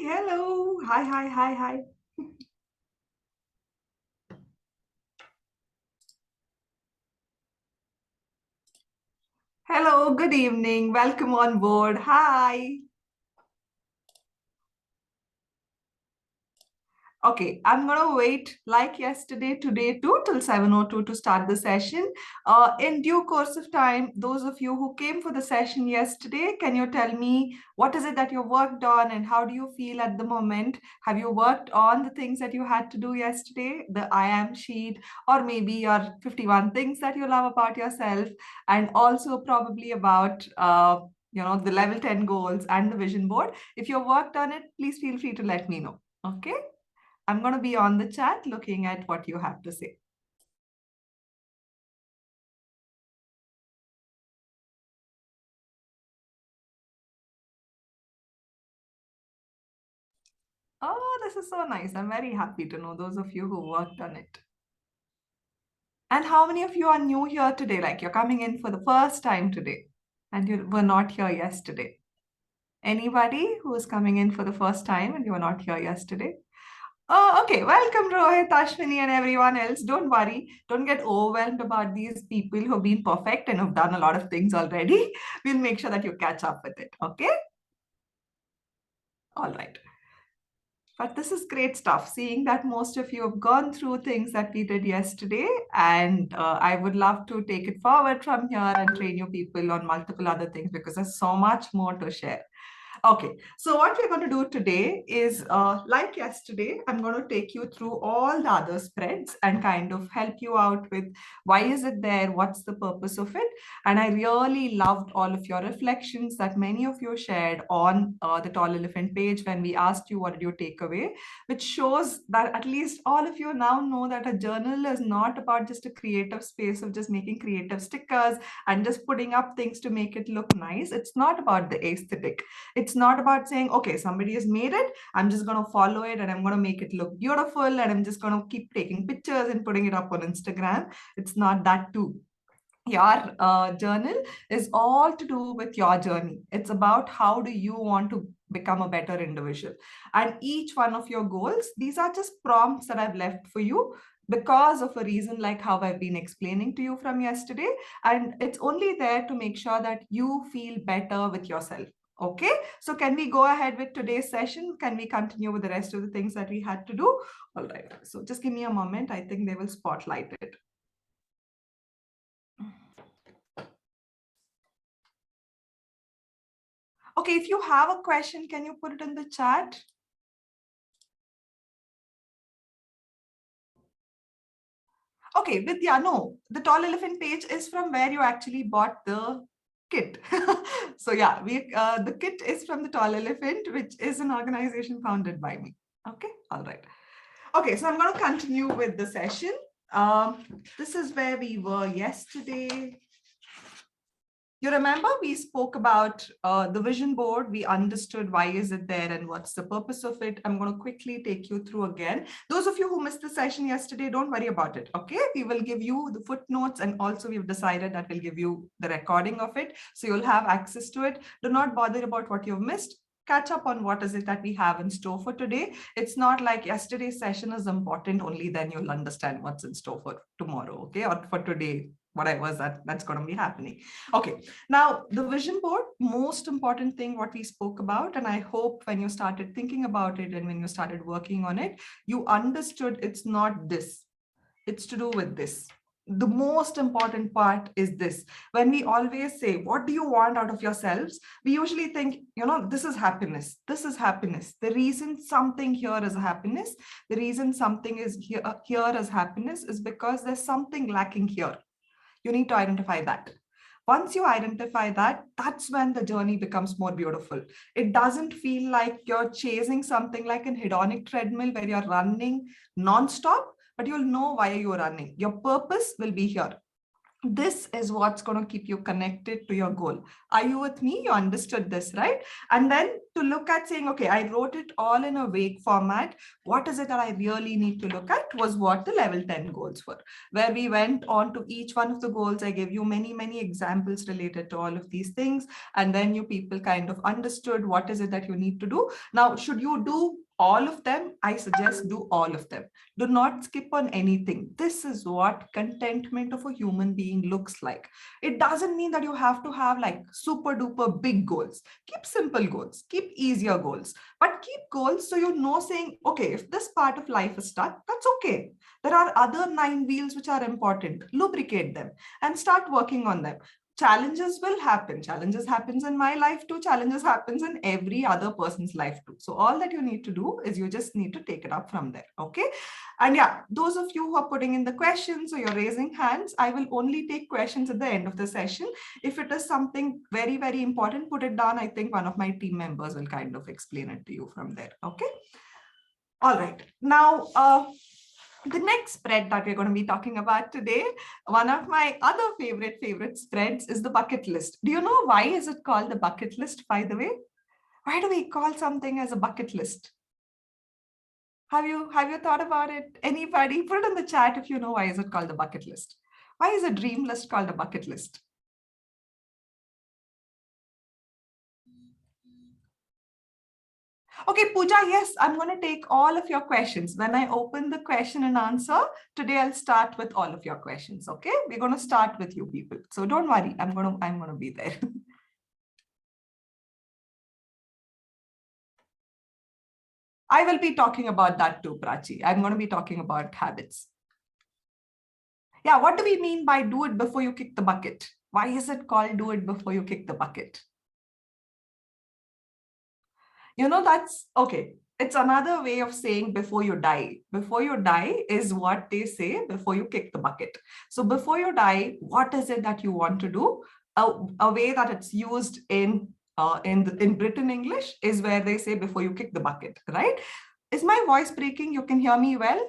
hello. Hi, hi, hi, hi. Hello, good evening. Welcome on board. Hi. Okay, I'm gonna wait like yesterday, today too, till 7:02 to start the session. In due course of time, those of you who came for the session yesterday, can you tell me what is it that you worked on and how do you feel at the moment? Have you worked on the things that you had to do yesterday, the I am sheet, or maybe your 51 things that you love about yourself, and also probably about the level 10 goals and the vision board. If you worked on it, please feel free to let me know. Okay. I'm going to be on the chat looking at what you have to say. Oh, this is so nice. I'm very happy to know those of you who worked on it. And how many of you are new here today? Like you're coming in for the first time today and you were not here yesterday. Anybody who is coming in for the first time and you were not here yesterday? Oh, okay. Welcome, Rohit, Ashwini, and everyone else. Don't worry. Don't get overwhelmed about these people who have been perfect and have done a lot of things already. We'll make sure that you catch up with it. Okay. All right. But this is great stuff, seeing that most of you have gone through things that we did yesterday. And I would love to take it forward from here and train you people on multiple other things because there's so much more to share. Okay, so what we're going to do today is, like yesterday, I'm going to take you through all the other spreads and kind of help you out with why is it there, what's the purpose of it. And I really loved all of your reflections that many of you shared on the Tall Elephant page when we asked you what did you take away, which shows that at least all of you now know that a journal is not about just a creative space of just making creative stickers and just putting up things to make it look nice. It's not about the aesthetic. It's not about saying, okay, somebody has made it. I'm just going to follow it and I'm going to make it look beautiful. And I'm just going to keep taking pictures and putting it up on Instagram. It's not that too. Your journal is all to do with your journey. It's about how do you want to become a better individual. And each one of your goals, these are just prompts that I've left for you because of a reason like how I've been explaining to you from yesterday. And it's only there to make sure that you feel better with yourself. Okay, so can we go ahead with today's session? Can we continue with the rest of the things that we had to do? All right, so just give me a moment. I think they will spotlight it. Okay, if you have a question, can you put it in the chat? Okay, Vidya, no, the Tall Elephant page is from where you actually bought the kit. So yeah, the kit is from the Tall Elephant, which is an organization founded by me. Okay, all right. Okay, so I'm going to continue with the session. This is where we were yesterday. You remember we spoke about the vision board. We understood why is it there and what's the purpose of it. I'm going to quickly take you through again. Those of you who missed the session yesterday, don't worry about it. Okay, we will give you the footnotes and also we've decided that we'll give you the recording of it. So you'll have access to it. Do not bother about what you've missed. Catch up on what is it that we have in store for today. It's not like yesterday's session is important, only then you'll understand what's in store for tomorrow, okay, or for today, whatever that's going to be happening. Okay, now the vision board, most important thing what we spoke about, and I hope when you started thinking about it and when you started working on it, you understood it's not this, it's to do with this. The most important part is this. When we always say, what do you want out of yourselves? We usually think, this is happiness. This is happiness. The reason something here is happiness, the reason something is here as happiness is because there's something lacking here. You need to identify that. Once you identify that, that's when the journey becomes more beautiful. It doesn't feel like you're chasing something like an hedonic treadmill where you're running nonstop, but you'll know why you're running. Your purpose will be here. This is what's going to keep you connected to your goal. Are you with me? You understood this, right? And then to look at saying, okay, I wrote it all in a vague format. What is it that I really need to look at was what the level 10 goals were, where we went on to each one of the goals. I gave you many, many examples related to all of these things. And then you people kind of understood what is it that you need to do. Now, should you do all of them? I suggest do all of them. Do not skip on anything. This is what contentment of a human being looks like. It doesn't mean that you have to have like super duper big goals. Keep simple goals, keep easier goals, but keep goals so you know saying, okay, if this part of life is stuck, that's okay. There are other 9 wheels which are important. Lubricate them and start working on them. Challenges will happen. Challenges happens in my life too. Challenges happens in every other person's life too. So all that you need to do is you just need to take it up from there. Okay. And yeah, those of you who are putting in the questions or you're raising hands, I will only take questions at the end of the session. If it is something very, very important, put it down. I think one of my team members will kind of explain it to you from there. Okay. All right. Now, the next spread that we're going to be talking about today, one of my other favorite spreads is the bucket list. Do you know why is it called the bucket list, by the way? Why do we call something as a bucket list? Have you thought about it? Anybody? Put it in the chat if you know why is it called the bucket list. Why is a dream list called a bucket list? Okay, Pooja, yes, I'm going to take all of your questions. When I open the question and answer, today I'll start with all of your questions, okay? We're going to start with you people. So don't worry, I'm going to be there. I will be talking about that too, Prachi. I'm going to be talking about habits. Yeah, what do we mean by do it before you kick the bucket? Why is it called do it before you kick the bucket? You know, that's okay. It's another way of saying before you die. Before you die is what they say before you kick the bucket. So before you die, what is it that you want to do? A way that it's used in Britain English is where they say before you kick the bucket, right? Is my voice breaking? You can hear me well?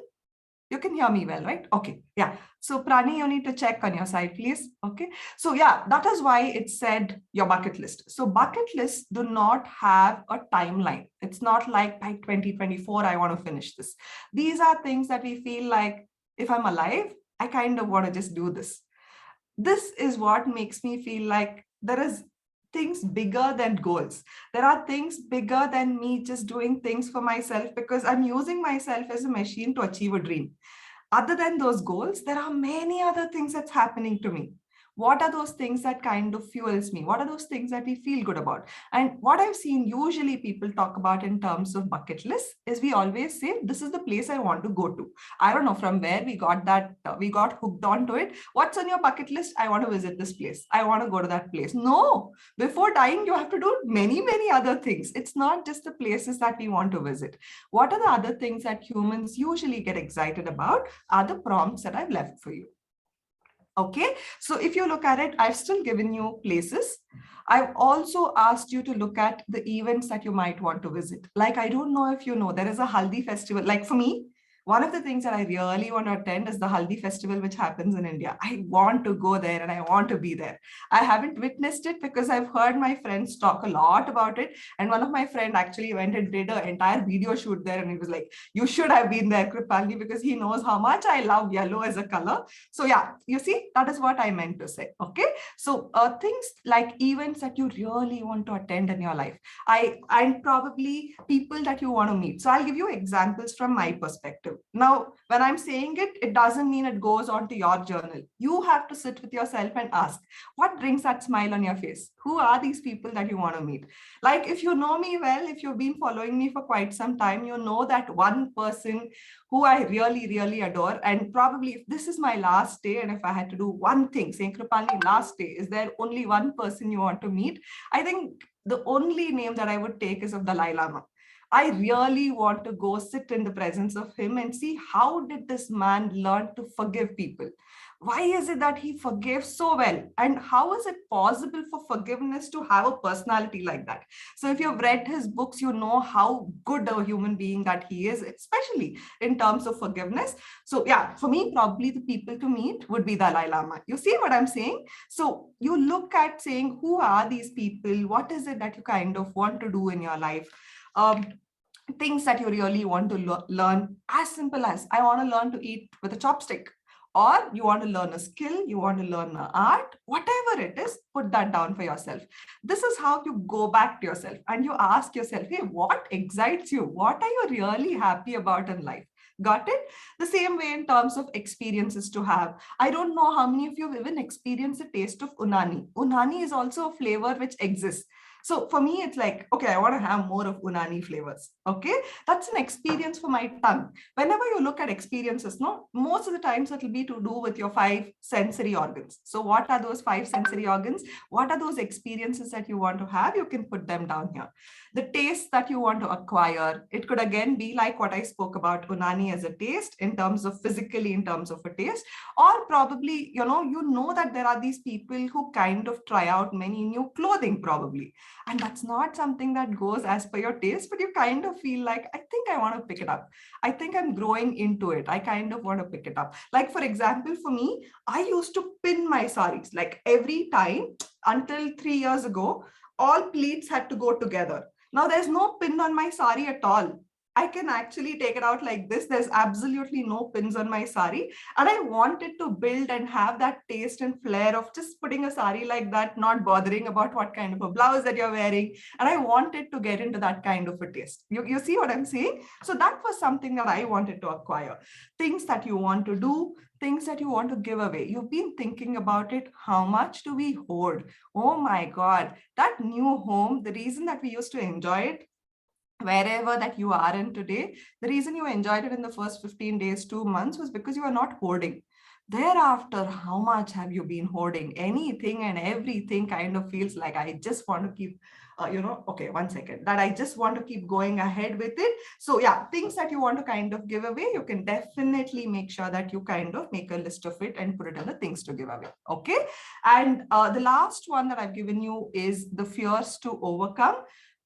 You can hear me well, right? Okay. Yeah. So Prani, you need to check on your side, please. Okay. So yeah, that is why it said your bucket list. So bucket lists do not have a timeline. It's not like by 2024, I want to finish this. These are things that we feel like if I'm alive, I kind of want to just do this. This is what makes me feel like there is things bigger than goals. There are things bigger than me just doing things for myself because I'm using myself as a machine to achieve a dream. Other than those goals, there are many other things that's happening to me. What are those things that kind of fuels me? What are those things that we feel good about? And what I've seen usually people talk about in terms of bucket lists is we always say, this is the place I want to go to. I don't know from where we got that, we got hooked onto it. What's on your bucket list? I want to visit this place. I want to go to that place. No, before dying, you have to do many, many other things. It's not just the places that we want to visit. What are the other things that humans usually get excited about are the prompts that I've left for you. Okay, so if you look at it, I've still given you places. I've also asked you to look at the events that you might want to visit. Like, I don't know if you know, there is a Haldi festival. Like for me, one of the things that I really want to attend is the Haldi festival, which happens in India. I want to go there and I want to be there. I haven't witnessed it because I've heard my friends talk a lot about it. And one of my friend actually went and did an entire video shoot there. And he was like, you should have been there, Krupalini, because he knows how much I love yellow as a color. So yeah, you see, that is what I meant to say. Okay. So things like events that you really want to attend in your life. And probably people that you want to meet. So I'll give you examples from my perspective. Now, when I'm saying it, it doesn't mean it goes onto your journal. You have to sit with yourself and ask, what brings that smile on your face? Who are these people that you want to meet? Like, if you know me well, if you've been following me for quite some time, you know that one person who I really, really adore. And probably if this is my last day, and if I had to do one thing, saying Krupalini, last day, is there only one person you want to meet? I think the only name that I would take is of Dalai Lama. I really want to go sit in the presence of him and see how did this man learn to forgive people? Why is it that he forgave so well? And how is it possible for forgiveness to have a personality like that? So if you've read his books, you know how good a human being that he is, especially in terms of forgiveness. So yeah, for me, probably the people to meet would be Dalai Lama. You see what I'm saying? So you look at saying, who are these people? What is it that you kind of want to do in your life? Things that you really want to learn, as simple as I want to learn to eat with a chopstick, or you want to learn a skill, you want to learn an art, whatever it is, put that down for yourself. This is how you go back to yourself and you ask yourself, hey, what excites you? What are you really happy about in life? Got it? The same way in terms of experiences to have. I don't know how many of you have even experienced the taste of unani. Unani is also a flavor which exists. So for me, it's like, okay, I want to have more of unani flavors. Okay, that's an experience for my tongue. Whenever you look at experiences, no, most of the times it will be to do with your 5 sensory organs. So what are those 5 sensory organs? What are those experiences that you want to have? You can put them down here. The taste that you want to acquire, it could again be like what I spoke about unani as a taste in terms of physically, in terms of a taste, or probably, you know that there are these people who kind of try out many new clothing probably. And that's not something that goes as per your taste, but you kind of feel like, I think I want to pick it up. I think I'm growing into it. I kind of want to pick it up. Like, for example, for me, I used to pin my saris like every time until 3 years ago, all pleats had to go together. Now there's no pin on my sari at all. I can actually take it out like this. There's absolutely no pins on my sari. And I wanted to build and have that taste and flair of just putting a sari like that, not bothering about what kind of a blouse that you're wearing. And I wanted to get into that kind of a taste. You see what I'm saying? So that was something that I wanted to acquire. Things that you want to do, things that you want to give away. You've been thinking about it. How much do we hoard? Oh my God, that new home, the reason that we used to enjoy it, wherever that you are in today, the reason you enjoyed it in the first 15 days, 2 months was because you are not hoarding. Thereafter, how much have you been hoarding? Anything and everything kind of feels like I just want to keep, okay, 1 second, that I just want to keep going ahead with it. So yeah, things that you want to kind of give away, you can definitely make sure that you kind of make a list of it and put it on the things to give away. Okay. And the last one that I've given you is the fears to overcome.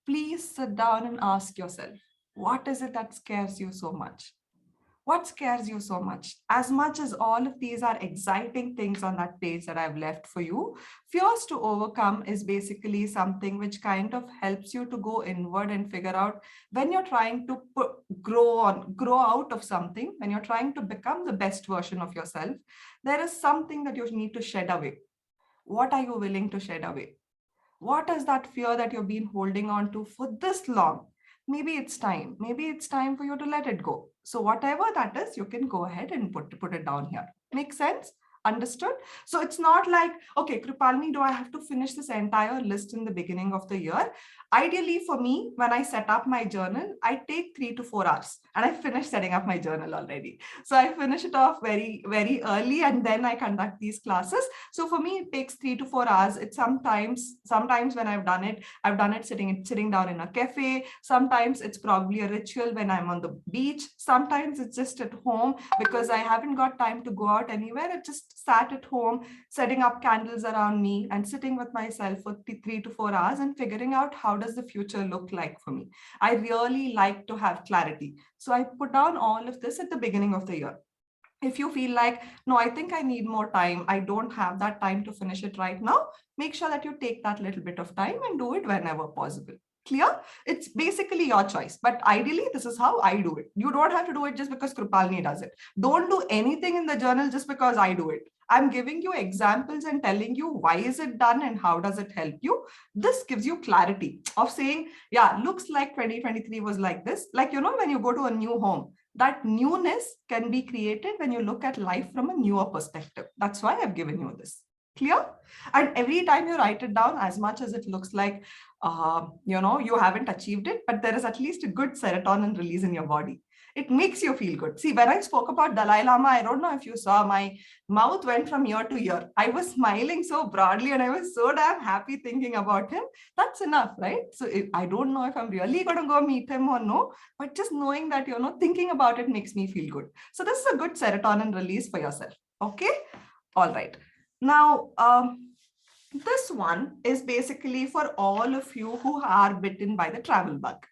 Please sit down and ask yourself, what is it that scares you so much? What scares you so much? As much as all of these are exciting things on that page that I've left for you, fears to overcome is basically something which kind of helps you to go inward and figure out when you're trying to grow out of something, when you're trying to become the best version of yourself, there is something that you need to shed away. What are you willing to shed away? What is that fear that you've been holding on to for this long? Maybe it's time. Maybe it's time for you to let it go. So whatever that is, you can go ahead and put it down here. Make sense? Understood? So it's not like, okay, Krupalini, do I have to finish this entire list in the beginning of the year? Ideally, for me, when I set up my journal, I take 3 to 4 hours and I finish setting up my journal already. So I finish it off very, very early and then I conduct these classes. So for me, it takes 3 to 4 hours. It's sometimes when I've done it sitting down in a cafe. Sometimes it's probably a ritual when I'm on the beach. Sometimes it's just at home because I haven't got time to go out anywhere. I just sat at home, setting up candles around me and sitting with myself for 3 to 4 hours and figuring out how does the future look like for me. I really like to have clarity. So I put down all of this at the beginning of the year. If you feel like, no, I think I need more time, I don't have that time to finish it right now, make sure that you take that little bit of time and do it whenever possible. Clear? It's basically your choice. But ideally, this is how I do it. You don't have to do it just because Krupalini does it. Don't do anything in the journal just because I do it. I'm giving you examples and telling you why is it done and how does it help you. This gives you clarity of saying, yeah, looks like 2023 was like this. Like, when you go to a new home, that newness can be created when you look at life from a newer perspective. That's why I've given you this. Clear? And every time you write it down, as much as it looks like, you haven't achieved it, but there is at least a good serotonin release in your body. It makes you feel good. See, when I spoke about Dalai Lama, I don't know if you saw, my mouth went from ear to ear. I was smiling so broadly and I was so damn happy thinking about him. That's enough, right? So I don't know if I'm really going to go meet him or no, but just knowing that, thinking about it makes me feel good. So this is a good serotonin release for yourself. Okay. All right. Now, this one is basically for all of you who are bitten by the travel bug,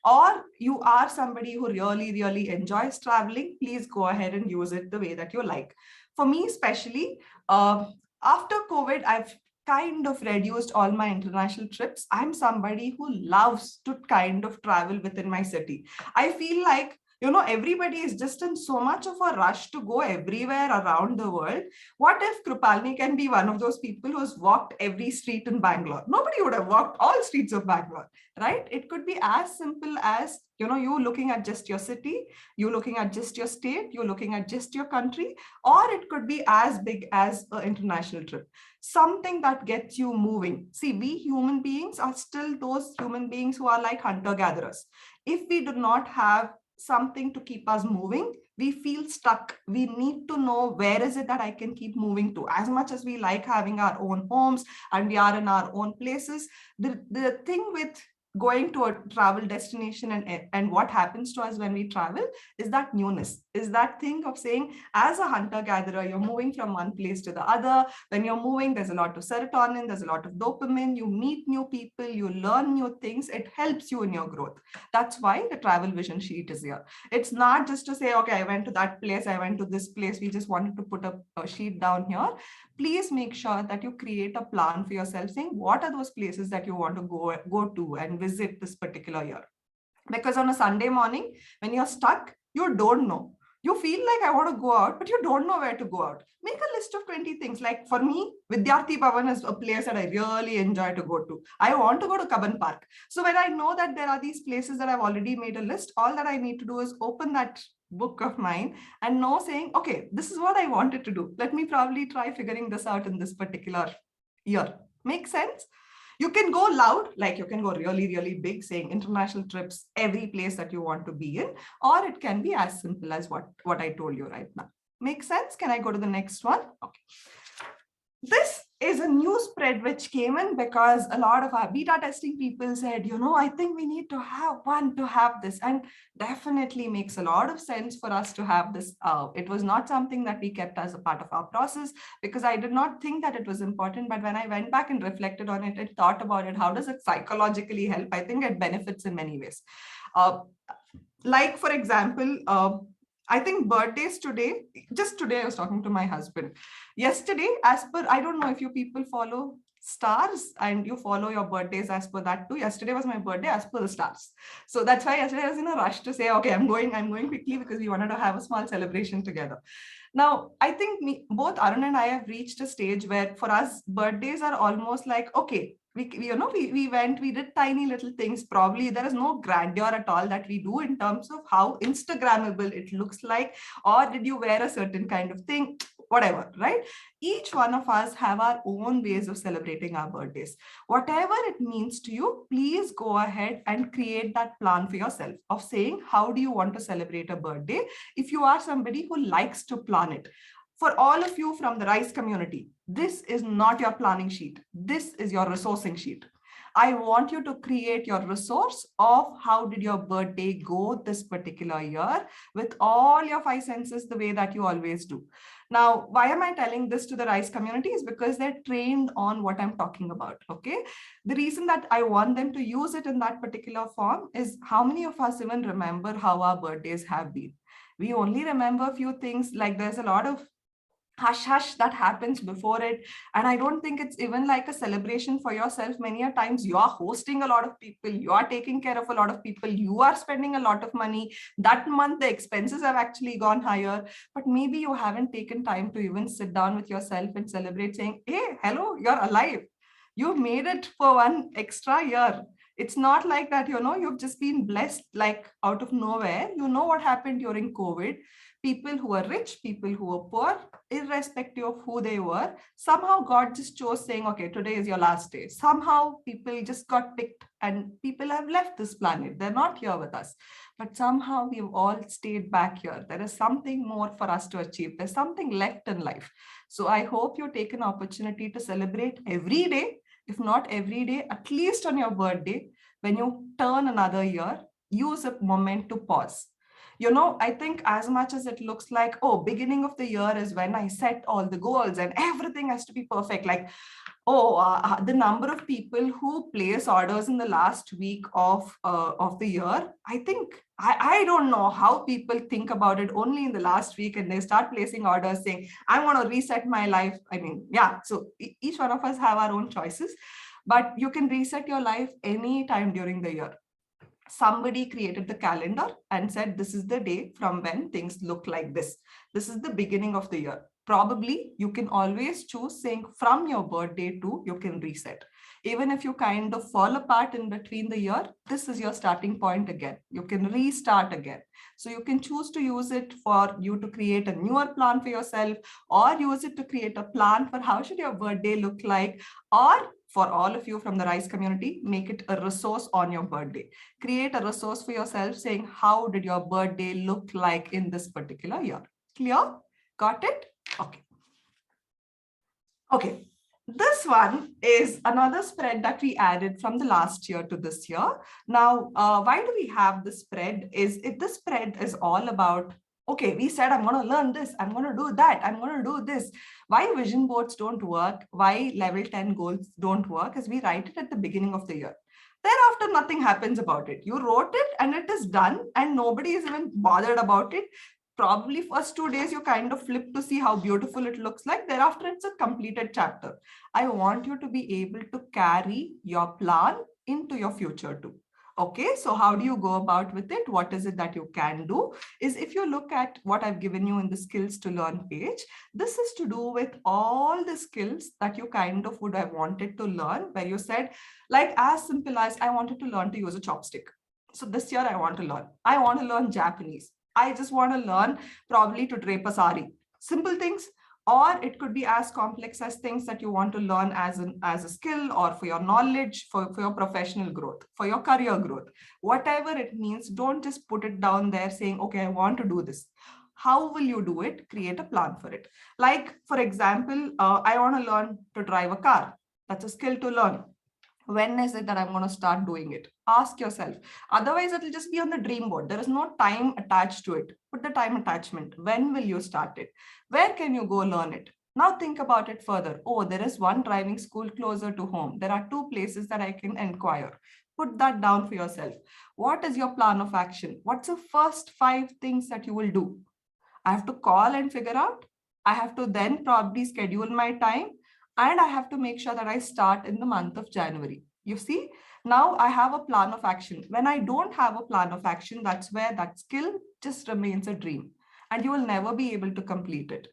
or you are somebody who really, really enjoys traveling. Please go ahead and use it the way that you like. For me, especially, after COVID, I've kind of reduced all my international trips. I'm somebody who loves to kind of travel within my city. I feel like, everybody is just in so much of a rush to go everywhere around the world. What if Krupalini can be one of those people who's walked every street in Bangalore? Nobody would have walked all streets of Bangalore, right? It could be as simple as, you looking at just your city, you looking at just your state, you looking at just your country, or it could be as big as an international trip. Something that gets you moving. See, we human beings are still those human beings who are like hunter-gatherers. If we do not have something to keep us moving, we feel stuck. We need to know, where is it that I can keep moving to? As much as we like having our own homes and we are in our own places, the thing with going to a travel destination and what happens to us when we travel is that newness, is that thing of saying, as a hunter gatherer, you're moving from one place to the other. When you're moving, there's a lot of serotonin, there's a lot of dopamine, you meet new people, you learn new things, it helps you in your growth. That's why the travel vision sheet is here. It's not just to say, okay, I went to that place, I went to this place, we just wanted to put a sheet down here. Please make sure that you create a plan for yourself, saying what are those places that you want to go to and visit this particular year. Because on a Sunday morning, when you're stuck, you don't know. You feel like I want to go out, but you don't know where to go out. Make a list of 20 things. Like for me, Vidyarthi Bhavan is a place that I really enjoy to go to. I want to go to Kaban Park. So when I know that there are these places that I've already made a list, all that I need to do is open that book of mine and know, saying, okay, this is what I wanted to do. Let me probably try figuring this out in this particular year. Make sense? You can go loud, like you can go really, really big, saying international trips, every place that you want to be in, or it can be as simple as what I told you right now. Make sense? Can I go to the next one? Okay. This is a new spread which came in because a lot of our beta testing people said, I think we need to have one to have this, and definitely makes a lot of sense for us to have this. It was not something that we kept as a part of our process because I did not think that it was important. But when I went back and reflected on it and thought about it, how does it psychologically help? I think it benefits in many ways. Like, for example, I think birthdays today, just today I was talking to my husband. Yesterday, as per, I don't know if you people follow stars and you follow your birthdays as per that too. Yesterday was my birthday as per the stars. So that's why yesterday I was in a rush to say, okay, I'm going quickly because we wanted to have a small celebration together. Now, I think both Arun and I have reached a stage where for us, birthdays are almost like, okay, we went, we did tiny little things. Probably there is no grandeur at all that we do in terms of how Instagrammable it looks like, or did you wear a certain kind of thing, whatever, right? Each one of us have our own ways of celebrating our birthdays. Whatever it means to you, please go ahead and create that plan for yourself of saying, how do you want to celebrate a birthday? If you are somebody who likes to plan it. For all of you from the RISE community, this is not your planning sheet. This is your resourcing sheet. I want you to create your resource of how did your birthday go this particular year with all your 5 senses the way that you always do. Now, why am I telling this to the RISE community is because they're trained on what I'm talking about, okay? The reason that I want them to use it in that particular form is how many of us even remember how our birthdays have been? We only remember a few things, like there's a lot of hush hush that happens before it, and I don't think it's even like a celebration for yourself. Many a times you are hosting a lot of people, you are taking care of a lot of people, you are spending a lot of money. That month the expenses have actually gone higher, but maybe you haven't taken time to even sit down with yourself and celebrate, saying, hey, hello, you're alive, you've made it for one extra year. It's not like that, you've just been blessed like out of nowhere. You know what happened during COVID. People who were rich, people who were poor, irrespective of who they were, somehow God just chose saying, okay, today is your last day. Somehow people just got picked and people have left this planet. They're not here with us. But somehow we've all stayed back here. There is something more for us to achieve. There's something left in life. So I hope you take an opportunity to celebrate every day, if not every day, at least on your birthday, when you turn another year, use a moment to pause. I think as much as it looks like, oh, beginning of the year is when I set all the goals and everything has to be perfect. Like, the number of people who place orders in the last week of the year, I think, I don't know how people think about it only in the last week and they start placing orders saying, I want to reset my life. I mean, yeah, so each one of us have our own choices, but you can reset your life anytime during the year. Somebody created the calendar and said, this is the day from when things look like this. This is the beginning of the year. Probably you can always choose saying from your birthday to you can reset. Even if you kind of fall apart in between the year, this is your starting point again. You can restart again. So you can choose to use it for you to create a newer plan for yourself, or use it to create a plan for how should your birthday look like, or for all of you from the RISE community, make it a resource on your birthday. Create a resource for yourself saying, how did your birthday look like in this particular year? Clear? Got it? Okay. Okay. This one is another spread that we added from the last year to this year. Now, why do we have this spread? This spread is all about, okay, we said, I'm going to learn this, I'm going to do that, I'm going to do this. Why vision boards don't work, why level 10 goals don't work is we write it at the beginning of the year. Thereafter, nothing happens about it. You wrote it and it is done and nobody is even bothered about it. Probably first 2 days, you kind of flip to see how beautiful it looks like. Thereafter, it's a completed chapter. I want you to be able to carry your plan into your future too. Okay, so how do you go about with it? What is it that you can do? Is if you look at what I've given you in the skills to learn page, this is to do with all the skills that you kind of would have wanted to learn, where you said, like as simple as I wanted to learn to use a chopstick. So this year I want to learn Japanese. I just want to learn probably to drape a sari. Simple things. Or it could be as complex as things that you want to learn as a skill, or for your knowledge, for your professional growth, for your career growth. Whatever it means, don't just put it down there saying, okay, I want to do this. How will you do it? Create a plan for it. Like, for example, I want to learn to drive a car. That's a skill to learn. When is it that I'm going to start doing it? Ask yourself. Otherwise, it'll just be on the dream board. There is no time attached to it. Put the time attachment. When will you start it? Where can you go learn it? Now think about it further. Oh, there is one driving school closer to home. There are 2 places that I can inquire. Put that down for yourself. What is your plan of action? What's the first 5 things that you will do? I have to call and figure out. I have to then probably schedule my time. And I have to make sure that I start in the month of January. You see, now I have a plan of action. When I don't have a plan of action, that's where that skill just remains a dream and you will never be able to complete it.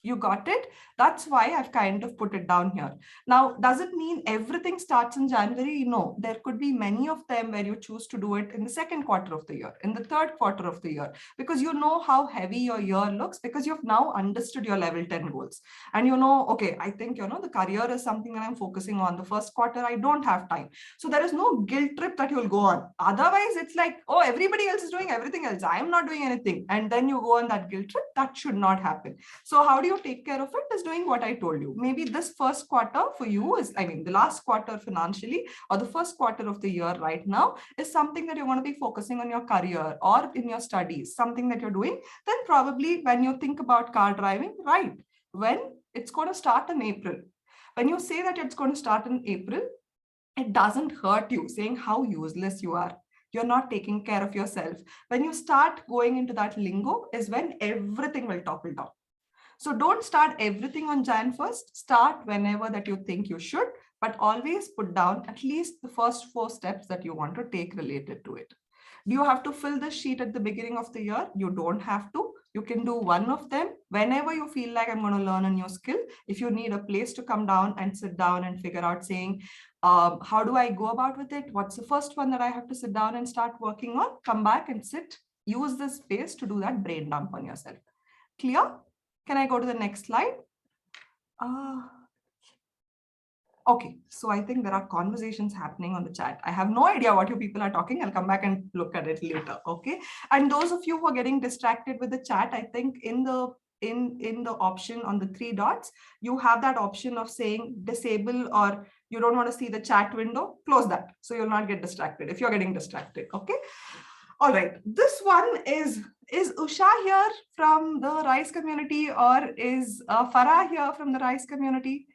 You got it? That's why I've kind of put it down here. Now, does it mean everything starts in January? No, there could be many of them where you choose to do it in the second quarter of the year, in the third quarter of the year, because you know how heavy your year looks, because you've now understood your level 10 goals. And you know, okay, I think, the career is something that I'm focusing on. The first quarter, I don't have time. So there is no guilt trip that you'll go on. Otherwise, it's like, oh, everybody else is doing everything else. I'm not doing anything. And then you go on that guilt trip. That should not happen. So how do you take care of it? Is doing what I told you. Maybe this first quarter for you is, the last quarter financially, or the first quarter of the year right now is something that you want to be focusing on your career or in your studies, something that you're doing. Then probably when you think about car driving, right, when it's going to start in April. When you say that it's going to start in April, it doesn't hurt you saying how useless you are. You're not taking care of yourself. When you start going into that lingo is when everything will topple down. So don't start everything on Jan 1st. Start whenever that you think you should, but always put down at least the first 4 steps that you want to take related to it. Do you have to fill the sheet at the beginning of the year? You don't have to. You can do one of them Whenever you feel like I'm going to learn a new skill, if you need a place to come down and sit down and figure out saying, how do I go about with it? What's the first one that I have to sit down and start working on? Come back and sit. Use this space to do that brain dump on yourself. Clear? Can I go to the next slide? Okay, so I think there are conversations happening on the chat. I have no idea what you people are talking. I'll come back and look at it later. Okay, and those of you who are getting distracted with the chat, I think in the option on the 3 dots, you have that option of saying disable, or you don't want to see the chat window. Close that so you'll not get distracted if you're getting distracted. Okay. All right. This one is Usha here from the RISE community, or is Farah here from the RISE community?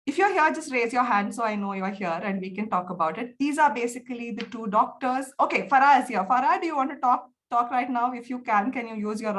If you're here, just raise your hand so I know you're here and we can talk about it. These are basically the 2 doctors. Okay, Farah is here. Farah, do you want to talk right now? If you can you use your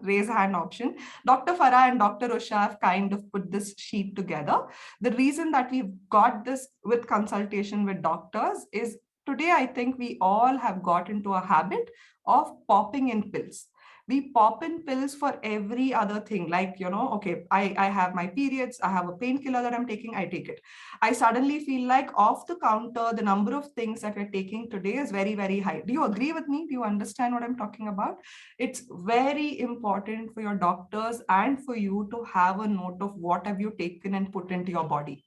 raise hand option? Dr. Farah and Dr. Usha have kind of put this sheet together. The reason that we've got this with consultation with doctors is today, I think we all have got into a habit of popping in pills. We pop in pills for every other thing, like, okay, I have my periods, I have a painkiller that I'm taking, I take it. I suddenly feel like off the counter, the number of things that we're taking today is very, very high. Do you agree with me? Do you understand what I'm talking about? It's very important for your doctors and for you to have a note of what have you taken and put into your body.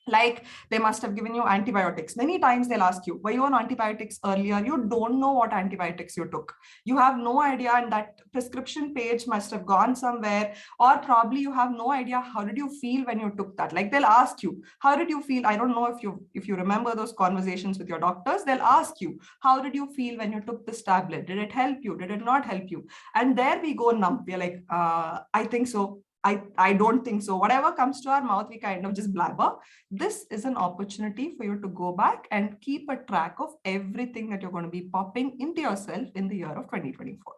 Like they must have given you antibiotics. Many times they'll ask you, were you on antibiotics earlier? You don't know what antibiotics you took. You have no idea, and that prescription page must have gone somewhere, or probably you have no idea how did you feel when you took that. Like they'll ask you, how did you feel? I don't know if you remember those conversations with your doctors. They'll ask you, how did you feel when you took this tablet? Did it help you? Did it not help you? And there we go numb. We're like, I think so. I don't think so. Whatever comes to our mouth, we kind of just blabber. This is an opportunity for you to go back and keep a track of everything that you're going to be popping into yourself in the year of 2024.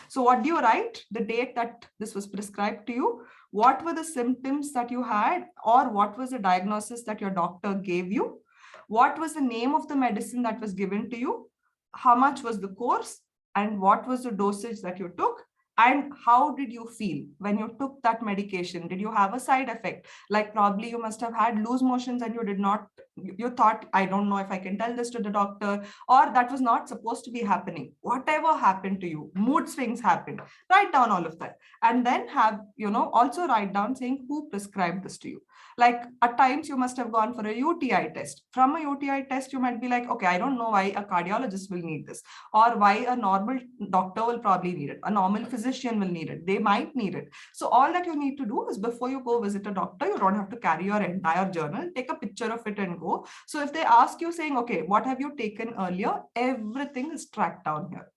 So what do you write? The date that this was prescribed to you, what were the symptoms that you had, or what was the diagnosis that your doctor gave you? What was the name of the medicine that was given to you? How much was the course? And what was the dosage that you took? And how did you feel when you took that medication? Did you have a side effect? Like probably you must have had loose motions and you thought, I don't know if I can tell this to the doctor, or that was not supposed to be happening. Whatever happened to you, mood swings happened. Write down all of that. And then also write down saying who prescribed this to you. Like at times you must have gone for a UTI test. From a UTI test, you might be like, okay, I don't know why a cardiologist will need this, or why a normal doctor will probably need it. A normal physician will need it. They might need it. So all that you need to do is before you go visit a doctor, you don't have to carry your entire journal, take a picture of it and go. So if they ask you saying, okay, what have you taken earlier? Everything is tracked down here.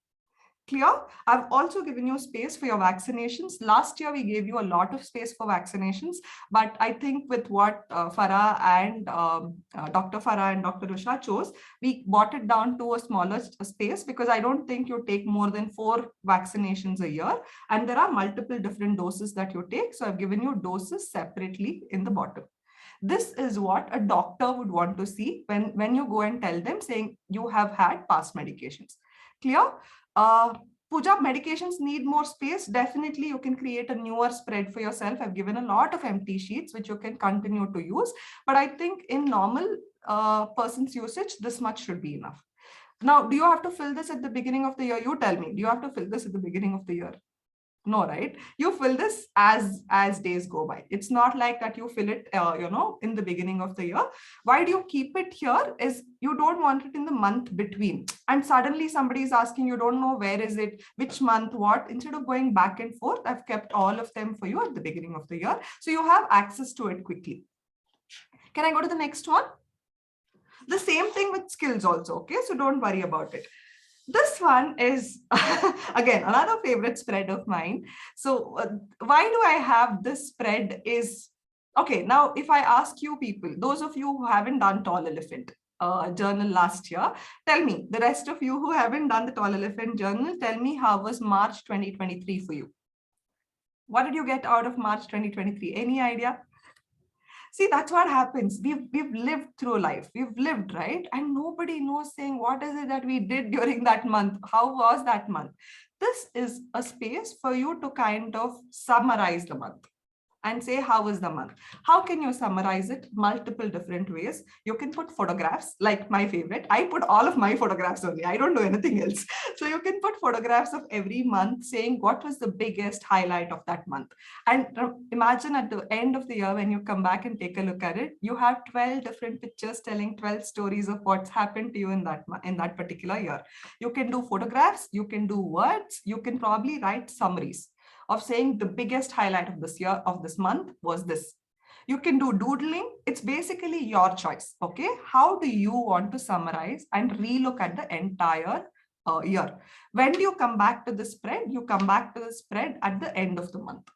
Clear? I've also given you space for your vaccinations. Last year, we gave you a lot of space for vaccinations, but I think with what Farah and Dr. Farah and Dr. Usha chose, we brought it down to a smaller space because I don't think you take more than 4 vaccinations a year. And there are multiple different doses that you take. So I've given you doses separately in the bottom. This is what a doctor would want to see when you go and tell them saying you have had past medications. Clear? Pooja, medications need more space. Definitely, you can create a newer spread for yourself. I've given a lot of empty sheets, which you can continue to use. But I think in normal person's usage, this much should be enough. Now, do you have to fill this at the beginning of the year? You tell me, do you have to fill this at the beginning of the year? No, right? You fill this as days go by. It's not like that you fill it, in the beginning of the year. Why do you keep it here is you don't want it in the month between. And suddenly somebody is asking, you don't know where is it, which month, what. Instead of going back and forth, I've kept all of them for you at the beginning of the year. So you have access to it quickly. Can I go to the next one? The same thing with skills also, okay? So don't worry about it. This one is, again, another favorite spread of mine. So why do I have this spread is, okay, now if I ask you people, those of you who haven't done Tall Elephant journal last year, tell me, the rest of you who haven't done the Tall Elephant journal, tell me how was March 2023 for you? What did you get out of March 2023? Any idea? See, that's what happens. We've lived through life. We've lived, right? And nobody knows saying, what is it that we did during that month? How was that month? This is a space for you to kind of summarize the month and say, how was the month? How can you summarize it? Multiple different ways. You can put photographs, like my favorite. I put all of my photographs only. I don't do anything else. So you can put photographs of every month saying what was the biggest highlight of that month. And imagine at the end of the year, when you come back and take a look at it, you have 12 different pictures telling 12 stories of what's happened to you in that particular year. You can do photographs, you can do words, you can probably write summaries of saying the biggest highlight of this year, of this month was this. You can do doodling. It's basically your choice. Okay. How do you want to summarize and relook at the entire year? When do you come back to the spread? You come back to the spread at the end of the month.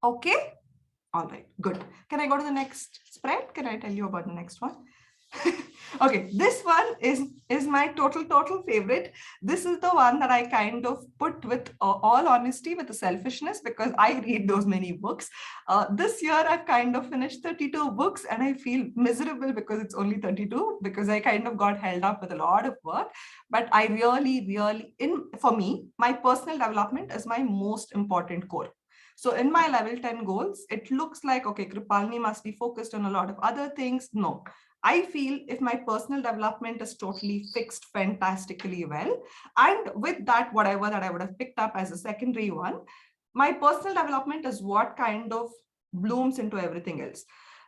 Okay. All right. Good. Can I go to the next spread? Can I tell you about the next one? Okay, this one is my total favorite. This is the one that I kind of put with all honesty, with the selfishness, because I read those many books. This year I've kind of finished 32 books and I feel miserable because it's only 32, because I kind of got held up with a lot of work. But I really, for me, my personal development is my most important core. So in my level 10 goals, it looks like, okay, Krupalini must be focused on a lot of other things. No. I feel if my personal development is totally fixed fantastically well, and with that, whatever that I would have picked up as a secondary one, my personal development is what kind of blooms into everything else.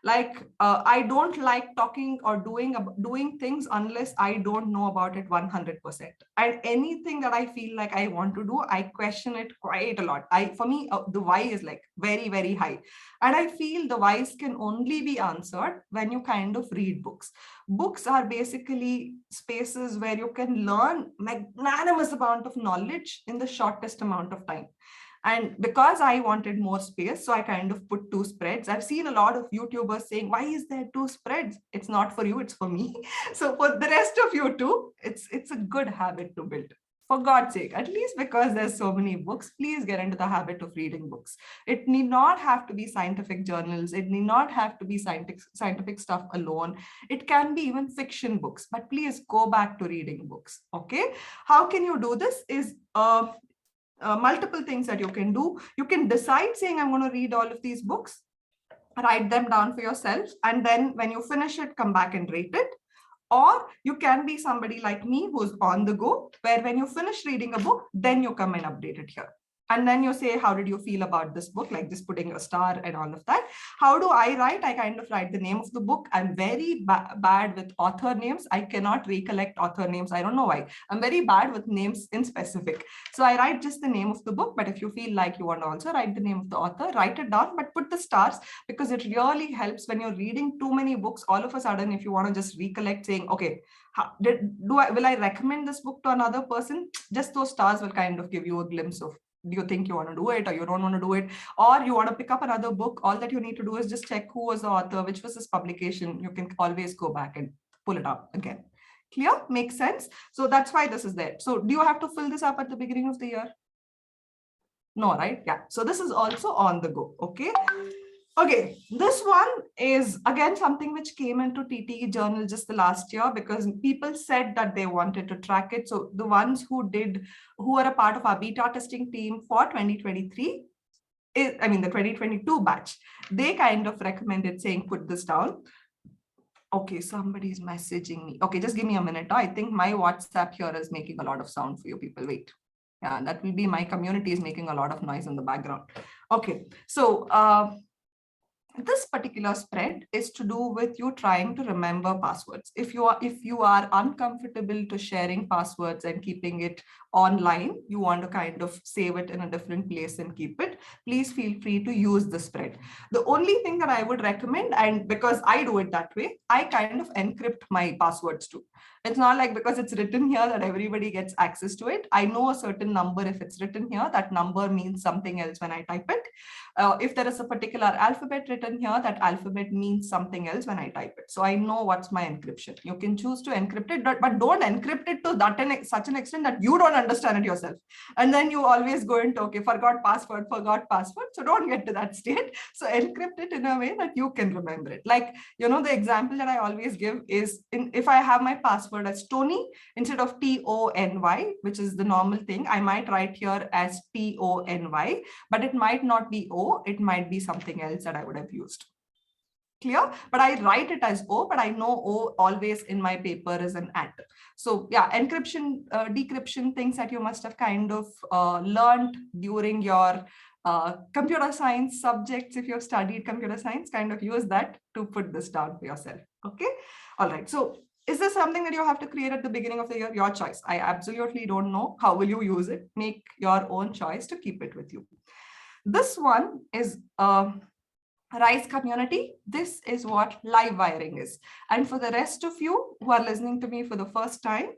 Like, I don't like talking or doing things unless I don't know about it 100%. And anything that I feel like I want to do, I question it quite a lot. For me, the why is like very high. And I feel the whys can only be answered when you kind of read books. Books are basically spaces where you can learn magnanimous amount of knowledge in the shortest amount of time. And because I wanted more space, so I kind of put 2 spreads. I've seen a lot of YouTubers saying, why is there 2 spreads? It's not for you, it's for me. So for the rest of you too, it's a good habit to build. For God's sake, at least because there's so many books, please get into the habit of reading books. It need not have to be scientific journals. It need not have to be scientific stuff alone. It can be even fiction books, but please go back to reading books. Okay. How can you do this is, multiple things that you can do. You can decide saying, I'm going to read all of these books, write them down for yourself. And then when you finish it, come back and rate it. Or you can be somebody like me who's on the go, where when you finish reading a book, then you come and update it here. And then you say, how did you feel about this book? Like just putting a star and all of that. How do I write? I kind of write the name of the book. I'm very bad with author names. I cannot recollect author names. I don't know why. I'm very bad with names in specific. So I write just the name of the book. But if you feel like you want to also write the name of the author, write it down, but put the stars, because it really helps when you're reading too many books. All of a sudden, if you want to just recollect saying, okay, will I recommend this book to another person? Just those stars will kind of give you a glimpse of, do you think you want to do it or you don't want to do it, or you want to pick up another book. All that you need to do is just check who was the author, which was his publication. You can always go back and pull it up again. Clear? Makes sense? So that's why this is there. So do you have to fill this up at the beginning of the year? No, right? Yeah. So this is also on the go. Okay. Okay, this one is again something which came into TTE journal just the last year, because people said that they wanted to track it. So the ones who are a part of our beta testing team for 2023, the 2022 batch, they kind of recommended saying, put this down. Okay, somebody's messaging me. Okay, just give me a minute. I think my WhatsApp here is making a lot of sound for you people. Wait. Yeah, that will be my community is making a lot of noise in the background. Okay, so this particular spread is to do with you trying to remember passwords. If you are uncomfortable to sharing passwords and keeping it online, you want to kind of save it in a different place and keep it, please feel free to use the spread. The only thing that I would recommend, and because I do it that way, I kind of encrypt my passwords too. It's not like because it's written here that everybody gets access to it. I know a certain number. If it's written here, that number means something else when I type it. If there is a particular alphabet written here, that alphabet means something else when I type it. So I know what's my encryption. You can choose to encrypt it, but don't encrypt it to such an extent that you don't understand it yourself. And then you always go into, okay, forgot password. So don't get to that state. So encrypt it in a way that you can remember it. Like, the example that I always give is if I have my password as Tony instead of Tony, which is the normal thing, I might write here as Tony, but it might not be O, it might be something else that I would have used. Clear? But I write it as O, but I know O always in my paper is an @. So yeah, encryption, decryption, things that you must have kind of learned during your computer science subjects. If you've studied computer science, kind of use that to put this down for yourself. Okay. All right. So is this something that you have to create at the beginning of the year? Your choice. I absolutely don't know. How will you use it? Make your own choice to keep it with you. This one is RISE community. This is what live wiring is. And for the rest of you who are listening to me for the first time,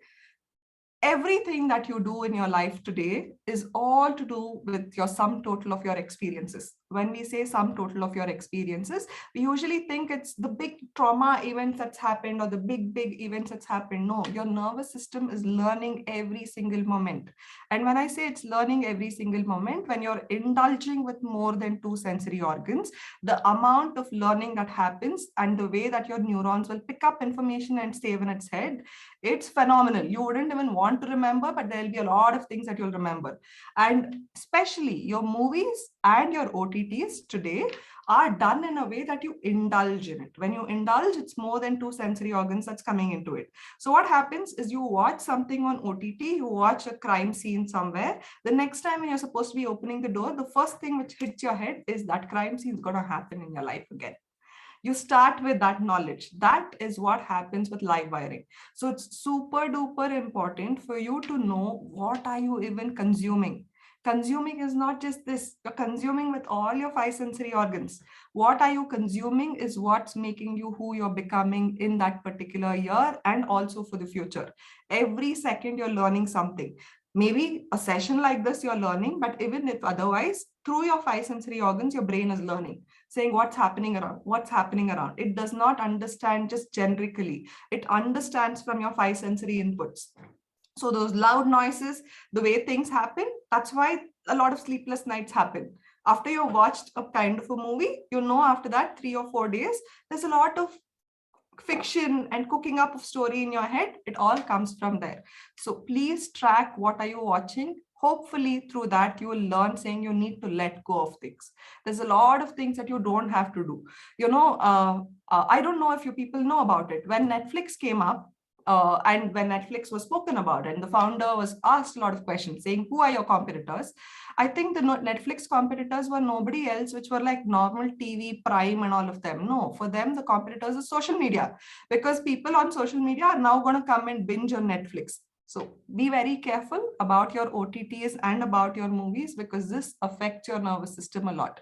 everything that you do in your life today is all to do with your sum total of your experiences. When we say sum total of your experiences, we usually think it's the big trauma events that's happened or the big events that's happened. No, your nervous system is learning every single moment. And when I say it's learning every single moment, when you're indulging with more than 2 sensory organs, the amount of learning that happens and the way that your neurons will pick up information and stay in its head, it's phenomenal. You wouldn't even want to remember, but there'll be a lot of things that you'll remember. And especially your movies and your OTTs today are done in a way that you indulge in it. When you indulge, it's more than 2 sensory organs that's coming into it. So what happens is you watch something on OTT, you watch a crime scene somewhere. The next time when you're supposed to be opening the door, the first thing which hits your head is that crime scene is going to happen in your life again. You start with that knowledge. That is what happens with live wiring. So it's super duper important for you to know what are you even consuming. Consuming is not just this. You're consuming with all your 5 sensory organs. What are you consuming is what's making you who you're becoming in that particular year and also for the future. Every second you're learning something. Maybe a session like this you're learning, but even if otherwise, through your 5 sensory organs, your brain is learning, saying what's happening around. It does not understand just generically. It understands from your 5 sensory inputs. So those loud noises, the way things happen, that's why a lot of sleepless nights happen. After you've watched a kind of a movie, after that 3 or 4 days, there's a lot of fiction and cooking up of story in your head. It all comes from there. So please track what are you watching. Hopefully through that you will learn saying you need to let go of things. There's a lot of things that you don't have to do. I don't know if you people know about it. When Netflix came up, and when Netflix was spoken about and the founder was asked a lot of questions saying, who are your competitors? I think the Netflix competitors were nobody else, which were like normal TV, Prime and all of them. No, for them, the competitors is social media, because people on social media are now going to come and binge on Netflix. So be very careful about your OTTs and about your movies, because this affects your nervous system a lot.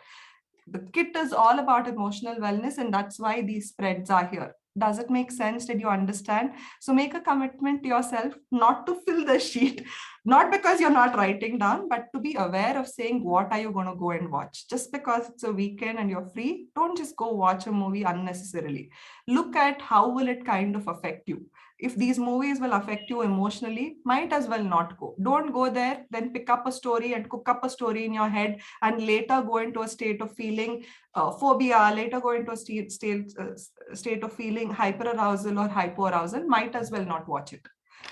The kit is all about emotional wellness, and that's why these spreads are here. Does it make sense? Did you understand? So make a commitment to yourself not to fill the sheet, not because you're not writing down, but to be aware of saying, what are you going to go and watch? Just because it's a weekend and you're free, don't just go watch a movie unnecessarily. Look at how will it kind of affect you. If these movies will affect you emotionally, might as well not go. Don't go there, then pick up a story and cook up a story in your head, and later go into a state of feeling phobia, later go into a state of feeling hyperarousal or hypoarousal. Might as well not watch it.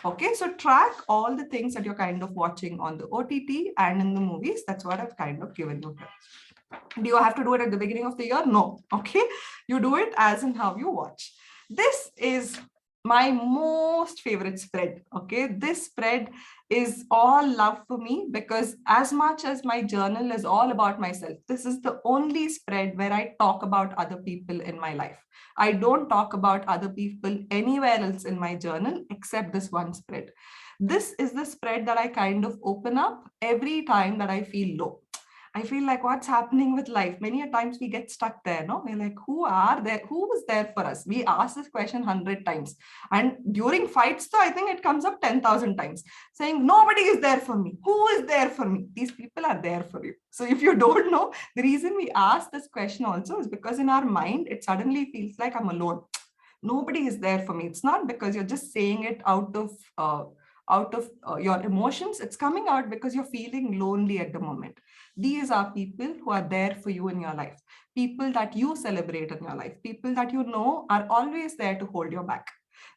Okay, so track all the things that you're kind of watching on the OTT and in the movies. That's what I've kind of given you here. Do you have to do it at the beginning of the year? No. Okay, you do it as in how you watch. This is my most favorite spread. Okay, this spread is all love for me, because as much as my journal is all about myself, this is the only spread where I talk about other people in my life. I don't talk about other people anywhere else in my journal except this one spread. This is the spread that I kind of open up every time that I feel low. I feel like what's happening with life? Many a times we get stuck there, no? We're like, who are there? Who was there for us? We ask this question 100 times. And during fights, though, I think it comes up 10,000 times, saying, nobody is there for me. Who is there for me? These people are there for you. So if you don't know, the reason we ask this question also is because in our mind, it suddenly feels like I'm alone. Nobody is there for me. It's not because you're just saying it out of your emotions. It's coming out because you're feeling lonely at the moment. These are people who are there for you in your life, people that you celebrate in your life, people that you know are always there to hold your back.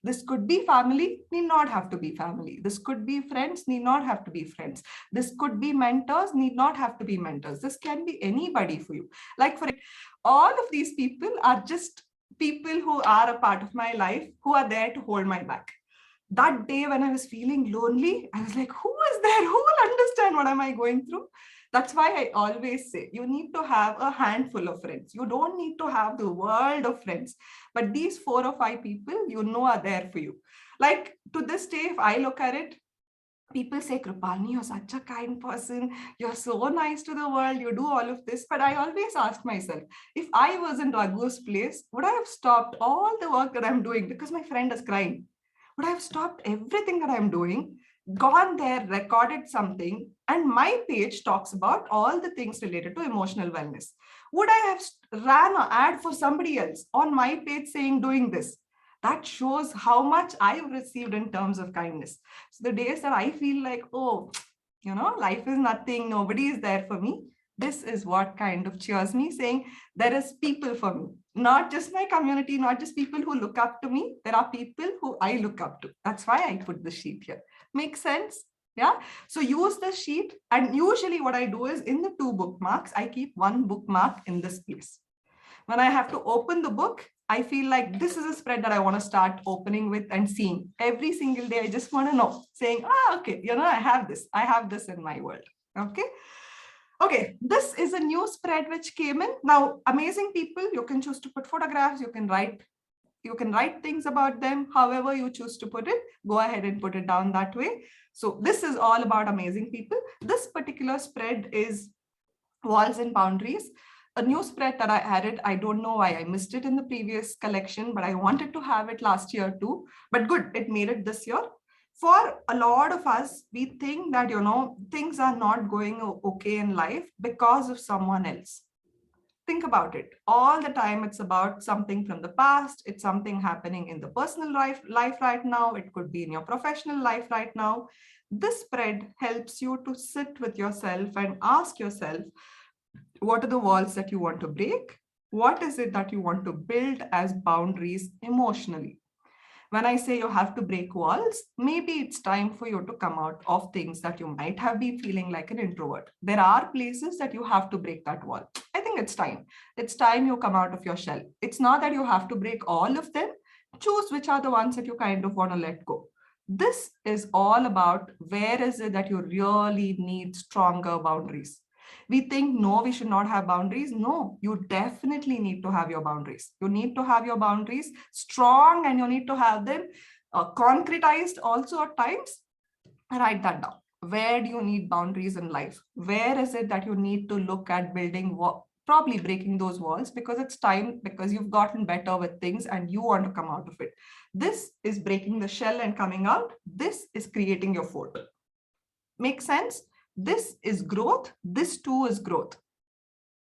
This could be family, need not have to be family. This could be friends, need not have to be friends. This could be mentors, need not have to be mentors. This can be anybody for you. Like for all of these people are just people who are a part of my life, who are there to hold my back. That day when I was feeling lonely, I was like, who is there? Who will understand what am I going through? That's why I always say you need to have a handful of friends. You don't need to have the world of friends. But these 4 or 5 people you know are there for you. Like to this day, if I look at it, people say, Krupalini, you're such a kind person. You're so nice to the world. You do all of this. But I always ask myself, if I was in Raghu's place, would I have stopped all the work that I'm doing because my friend is crying? Would I have stopped everything that I'm doing, gone there, recorded something, and my page talks about all the things related to emotional wellness? Would I have ran an ad for somebody else on my page saying doing this? That shows how much I've received in terms of kindness. So the days that I feel like, oh, life is nothing, nobody is there for me, this is what kind of cheers me, saying there is people for me, not just my community, not just people who look up to me. There are people who I look up to. That's why I put the sheet here. Makes sense? Yeah. So use the sheet. And usually what I do is in the 2 bookmarks, I keep 1 bookmark in this place. When I have to open the book, I feel like this is a spread that I want to start opening with and seeing every single day. I just want to know, saying, okay, I have this in my world. Okay. Okay, this is a new spread which came in. Now, amazing people, you can choose to put photographs, you can write things about them, however you choose to put it, go ahead and put it down that way. So this is all about amazing people. This particular spread is walls and boundaries. A new spread that I added. I don't know why I missed it in the previous collection, but I wanted to have it last year too. But good, it made it this year. For a lot of us, we think that, things are not going okay in life because of someone else. Think about it. All the time, it's about something from the past. It's something happening in the personal life right now. It could be in your professional life right now. This spread helps you to sit with yourself and ask yourself, what are the walls that you want to break? What is it that you want to build as boundaries emotionally? When I say you have to break walls, maybe it's time for you to come out of things that you might have been feeling like an introvert. There are places that you have to break that wall. I think it's time. It's time you come out of your shell. It's not that you have to break all of them. Choose which are the ones that you kind of want to let go. This is all about where is it that you really need stronger boundaries. We think, no, we should not have boundaries. No, you definitely need to have your boundaries. You need to have your boundaries strong, and you need to have them concretized also at times. Write that down. Where do you need boundaries in life? Where is it that you need to look at building, probably breaking those walls, because it's time, because you've gotten better with things and you want to come out of it. This is breaking the shell and coming out. This is creating your fort. Make sense? This is growth. This too is growth.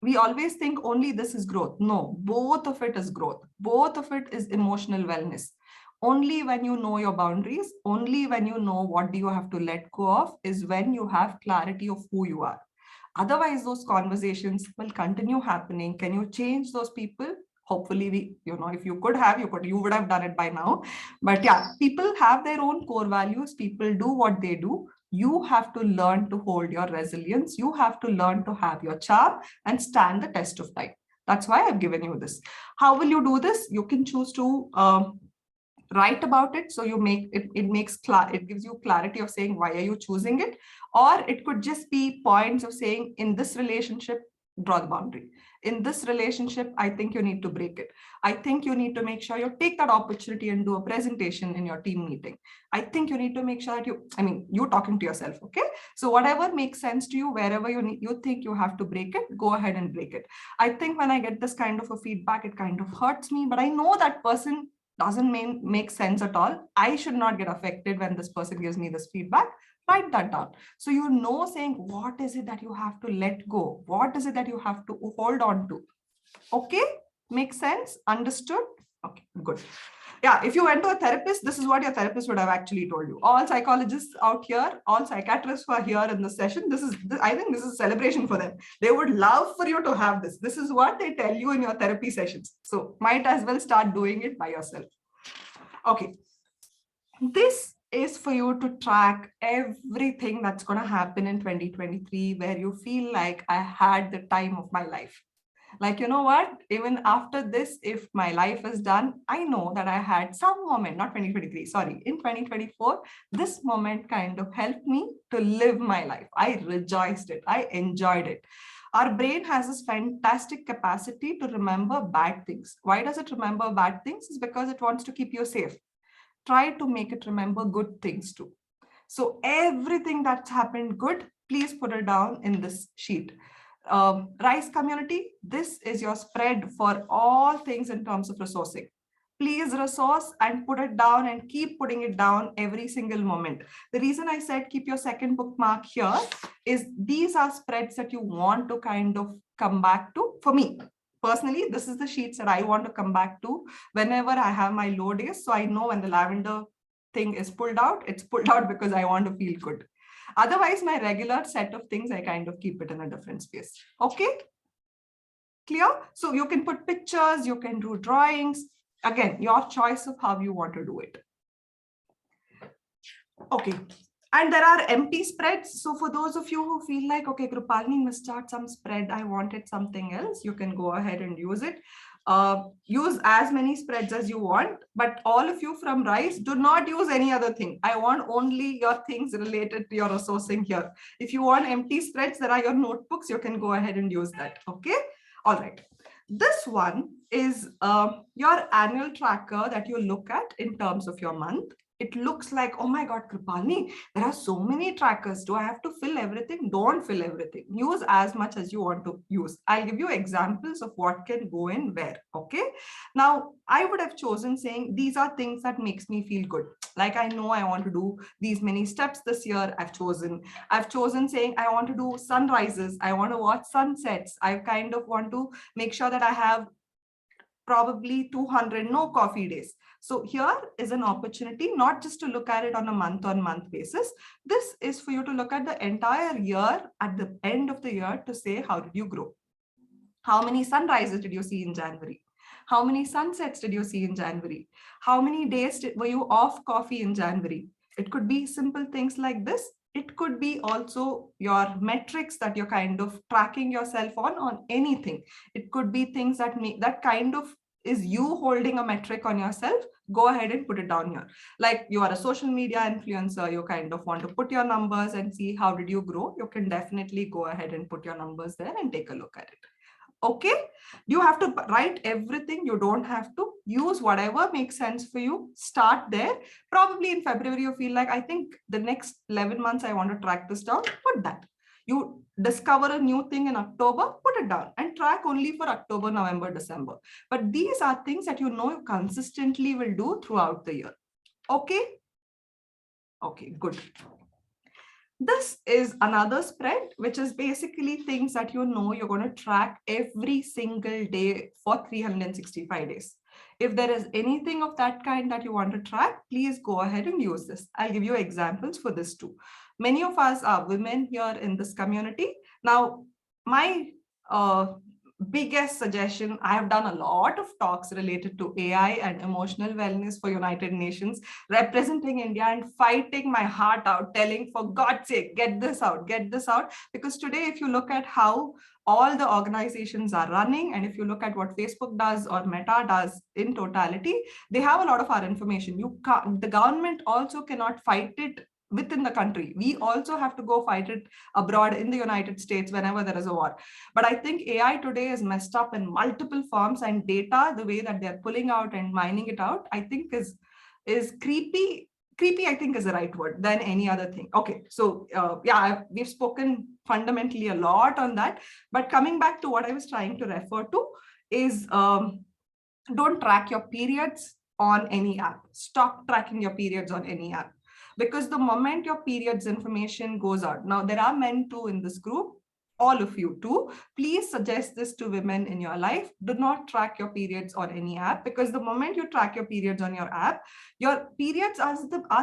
We always think only this is growth. No, both of it is growth. Both of it is emotional wellness. Only when you know your boundaries, only when you know what do you have to let go of, is when you have clarity of who you are. Otherwise, those conversations will continue happening. Can you change those people? Hopefully, if you could have, you would have done it by now. But yeah, people have their own core values. People do what they do. You have to learn to hold your resilience. You have to learn to have your charm and stand the test of time. That's why I've given you this. How will you do this? You can choose to write about it. So you make it, it gives you clarity of saying, why are you choosing it? Or it could just be points of saying, in this relationship, draw the boundary. In this relationship, I think you need to break it. I think you need to make sure you take that opportunity and do a presentation in your team meeting. I think you need to make sure that you're talking to yourself, okay? So whatever makes sense to you, wherever you think you have to break it, go ahead and break it. I think when I get this kind of a feedback, it kind of hurts me, but I know that person doesn't make sense at all. I should not get affected when this person gives me this feedback. Write that down. So saying what is it that you have to let go? What is it that you have to hold on to? Okay, makes sense? Understood? Okay, good. Yeah, if you went to a therapist, this is what your therapist would have actually told you. All psychologists out here, all psychiatrists who are here in the session, I think this is a celebration for them. They would love for you to have this. This is what they tell you in your therapy sessions. So might as well start doing it by yourself. Okay, this is for you to track everything that's going to happen in 2023 where you feel like I had the time of my life. Like, you know what, even after this, if my life is done, I know that I had some moment, not 2023, sorry, in 2024, this moment kind of helped me to live my life. I rejoiced it. I enjoyed it. Our brain has this fantastic capacity to remember bad things. Why does it remember bad things? It's because it wants to keep you safe. Try to make it remember good things too. So everything that's happened good, please put it down in this sheet. Rice community, this is your spread for all things in terms of resourcing. Please resource and put it down and keep putting it down every single moment. The reason I said keep your second bookmark here is these are spreads that you want to kind of come back to. For me, personally, this is the sheets that I want to come back to whenever I have my low days. So I know when the lavender thing is pulled out, it's pulled out because I want to feel good. Otherwise, my regular set of things, I kind of keep it in a different space. Okay? Clear? So you can put pictures, you can do drawings. Again, your choice of how you want to do it. Okay. And there are empty spreads. So for those of you who feel like, okay, Krupalini missed out some spread, I wanted something else, you can go ahead and use it. Use as many spreads as you want, but all of you from Rice, do not use any other thing. I want only your things related to your resourcing here. If you want empty spreads, there are your notebooks, you can go ahead and use that. Okay. All right. This one is your annual tracker that you look at in terms of your month. It looks like, oh my God, Krupalini, there are so many trackers. Do I have to fill everything? Don't fill everything. Use as much as you want to use. I'll give you examples of what can go in where. Okay. Now, I would have chosen saying these are things that makes me feel good. Like I know I want to do these many steps this year. I've chosen saying I want to do sunrises. I want to watch sunsets. I kind of want to make sure that I have probably 200 no coffee days. So here is an opportunity, not just to look at it on a month-on-month basis. This is for you to look at the entire year at the end of the year to say, how did you grow? How many sunrises did you see in January? How many sunsets did you see in January? How many days were you off coffee in January? It could be simple things like this. It could be also your metrics that you're kind of tracking yourself on anything. It could be things that kind of is you holding a metric on yourself. Go ahead and put it down here. Like you are a social media influencer, you kind of want to put your numbers and see how did you grow. You can definitely go ahead and put your numbers there and take a look at it. Okay, you have to write everything. You don't have to. Use whatever makes sense for you. Start there. Probably in February, you feel like, I think the next 11 months, I want to track this down. Put that. You discover a new thing in October, put it down and track only for October, November, December. But these are things that you know you consistently will do throughout the year. Okay. Okay, good. This is another spread, which is basically things that you know you're going to track every single day for 365 days. If there is anything of that kind that you want to track, please go ahead and use this. I'll give you examples for this too. Many of us are women here in this community. Now, my biggest suggestion, I have done a lot of talks related to AI and emotional wellness for United Nations, representing India and fighting my heart out, telling, for God's sake, get this out, because today, if you look at how all the organizations are running, and if you look at what Facebook does or Meta does in totality, they have a lot of our information. The government also cannot fight it within the country. We also have to go fight it abroad in the United States whenever there is a war. But I think AI today is messed up in multiple forms, and data, the way that they're pulling out and mining it out, I think is creepy. Creepy, I think, is the right word than any other thing. Okay, so yeah, we've spoken fundamentally a lot on that. But coming back to what I was trying to refer to is don't track your periods on any app. Stop tracking your periods on any app. Because the moment your periods information goes out, now there are men too in this group, all of you too, please suggest this to women in your life. Do not track your periods on any app, because the moment you track your periods on your app, your periods are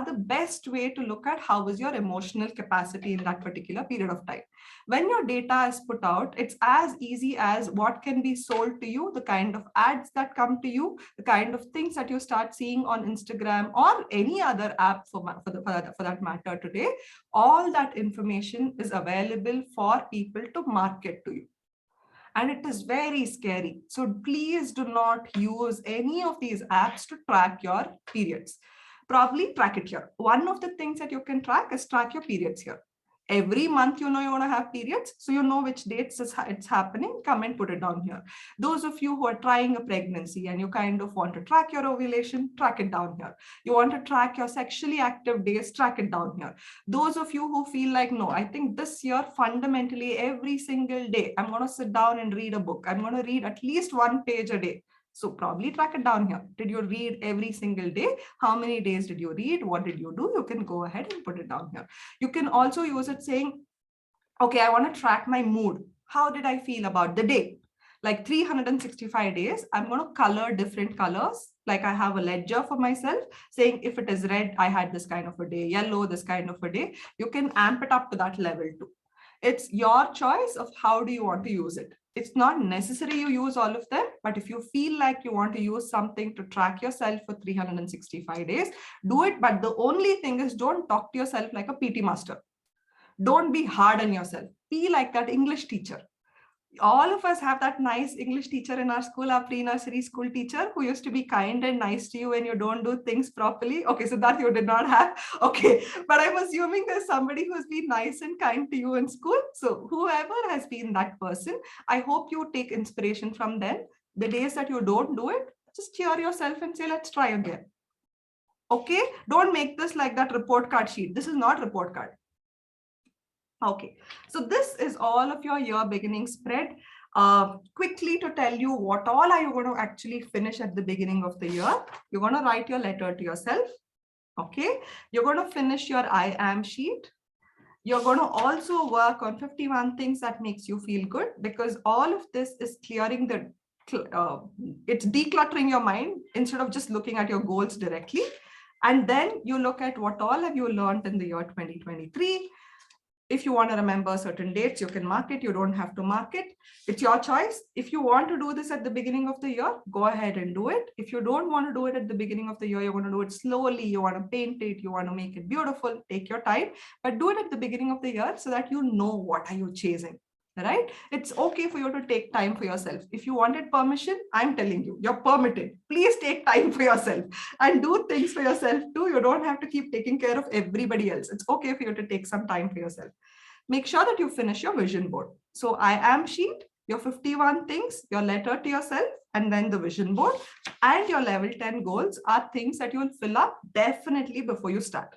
the best way to look at how is your emotional capacity in that particular period of time. When your data is put out, it's as easy as what can be sold to you, the kind of ads that come to you, the kind of things that you start seeing on Instagram or any other app for that matter today. All that information is available for people to market to you. And it is very scary. So please do not use any of these apps to track your periods. Probably track it here. One of the things that you can track is track your periods here. Every month, you know, you want to have periods, so you know which dates it's happening. Come and put it down here. Those of you who are trying a pregnancy and you kind of want to track your ovulation, track it down here. You want to track your sexually active days, track it down here. Those of you who feel like, no, I think this year, fundamentally, every single day, I'm going to sit down and read a book. I'm going to read at least 1 page a day. So probably track it down here. Did you read every single day? How many days did you read? What did you do? You can go ahead and put it down here. You can also use it saying, okay, I want to track my mood. How did I feel about the day? Like 365 days, I'm going to color different colors. Like I have a ledger for myself saying if it is red, I had this kind of a day, yellow, this kind of a day. You can amp it up to that level too. It's your choice of how do you want to use it. It's not necessary you use all of them, but if you feel like you want to use something to track yourself for 365 days, do it. But the only thing is, don't talk to yourself like a PT master. Don't be hard on yourself. Be like that English teacher. All of us have that nice English teacher in our school, our pre-nursery school teacher who used to be kind and nice to you when you don't do things properly. Okay, so that you did not have. Okay, but I'm assuming there's somebody who's been nice and kind to you in school. So whoever has been that person, I hope you take inspiration from them. The days that you don't do it, just cheer yourself and say, let's try again. Okay, don't make this like that report card sheet. This is not report card. Okay, so this is all of your year beginning spread. Quickly to tell you what all are you going to actually finish at the beginning of the year. You're going to write your letter to yourself. Okay, you're going to finish your I am sheet. You're going to also work on 51 things that makes you feel good, because all of this is clearing the, it's decluttering your mind instead of just looking at your goals directly. And then you look at what all have you learned in the year 2023. If you want to remember certain dates, you can mark it. You don't have to mark it. It's your choice. If you want to do this at the beginning of the year, go ahead and do it. If you don't want to do it at the beginning of the year, you want to do it slowly, you want to paint it, you want to make it beautiful, take your time, but do it at the beginning of the year so that you know what are you chasing. Right? It's okay for you to take time for yourself. If you wanted permission, I'm telling you, you're permitted. Please take time for yourself and do things for yourself too. You don't have to keep taking care of everybody else. It's okay for you to take some time for yourself. Make sure that you finish your vision board. So I am sheet, your 51 things, your letter to yourself, and then the vision board and your level 10 goals are things that you will fill up definitely before you start.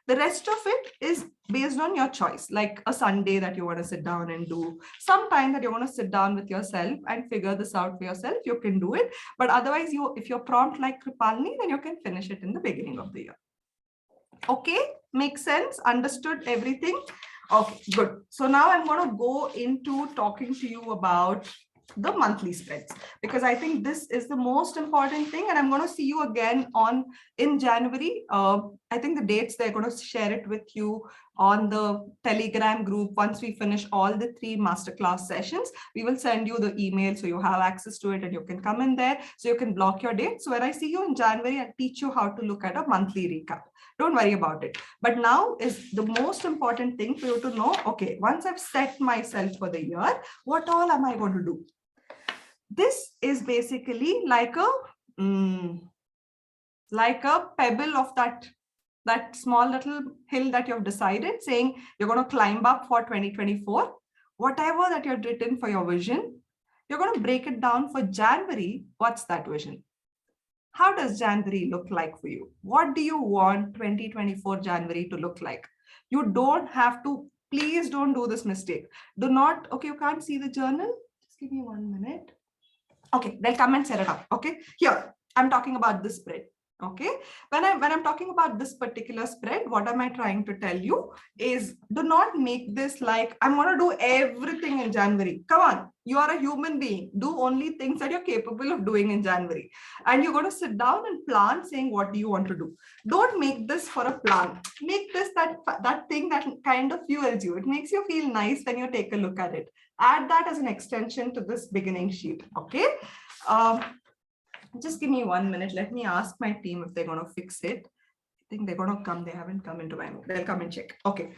The rest of it is based on your choice, like a Sunday that you want to sit down and do, sometime that you want to sit down with yourself and figure this out for yourself, you can do it. But otherwise, if you're prompt like Krupalini, then you can finish it in the beginning of the year. Okay, makes sense, understood everything? Okay, good. So now I'm going to go into talking to you about the monthly spreads, because I think this is the most important thing, and I'm going to see you again in January. I think the dates, they're going to share it with you on the Telegram group. Once we finish all the 3 masterclass sessions, we will send you the email so you have access to it and you can come in there, so you can block your date. So when I see you in January, I'll teach you how to look at a monthly recap. Don't worry about it. But now is the most important thing for you to know, okay, once I've set myself for the year, what all am I going to do? This is basically like a pebble of that that small little hill that you've decided, saying you're going to climb up for 2024, whatever that you've written for your vision, you're going to break it down for January. What's that vision? How does January look like for you? What do you want 2024 January to look like? You don't have to, please don't do this mistake. Do not, okay, you can't see the journal. Just give me 1 minute. Okay, they'll come and set it up. Okay, here, I'm talking about this spread. Okay, when I'm talking about this particular spread, what am I trying to tell you is, do not make this like I'm going to do everything in January. Come on, you are a human being. Do only things that you're capable of doing in January, and you're going to sit down and plan, saying what do you want to do. Don't make this for a plan. Make this that thing that kind of fuels you. It makes you feel nice when you take a look at it. Add that as an extension to this beginning sheet. Okay. Just give me 1 minute. Let me ask my team if they're going to fix it. I think they're going to come. They haven't come into my, they'll come and check. Okay.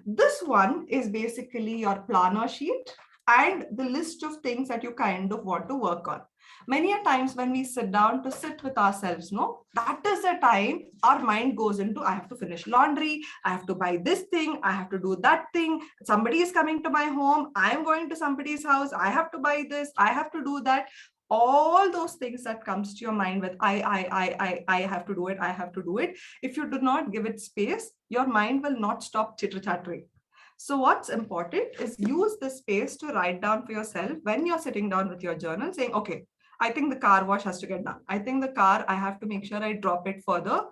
This one is basically your planner sheet and the list of things that you kind of want to work on. Many a times when we sit down to sit with ourselves, no, that is the time our mind goes into, I have to finish laundry, I have to buy this thing, I have to do that thing, somebody is coming to my home, I'm going to somebody's house, I have to buy this, I have to do that. All those things that comes to your mind with I have to do it, I have to do it. If you do not give it space, your mind will not stop chitter-chattering. So what's important is use this space to write down for yourself when you're sitting down with your journal, saying, okay, I think the car wash has to get done. I think the car, I have to make sure I drop it for the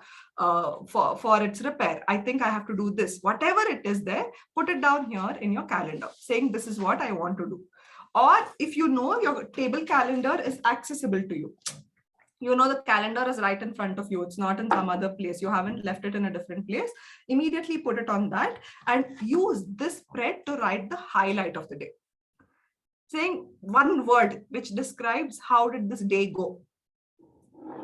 for its repair. I think I have to do this. Whatever it is there, put it down here in your calendar, saying this is what I want to do. Or if you know your table calendar is accessible to you, you know the calendar is right in front of you, it's not in some other place, you haven't left it in a different place, immediately put it on that and use this spread to write the highlight of the day, saying one word which describes how did this day go.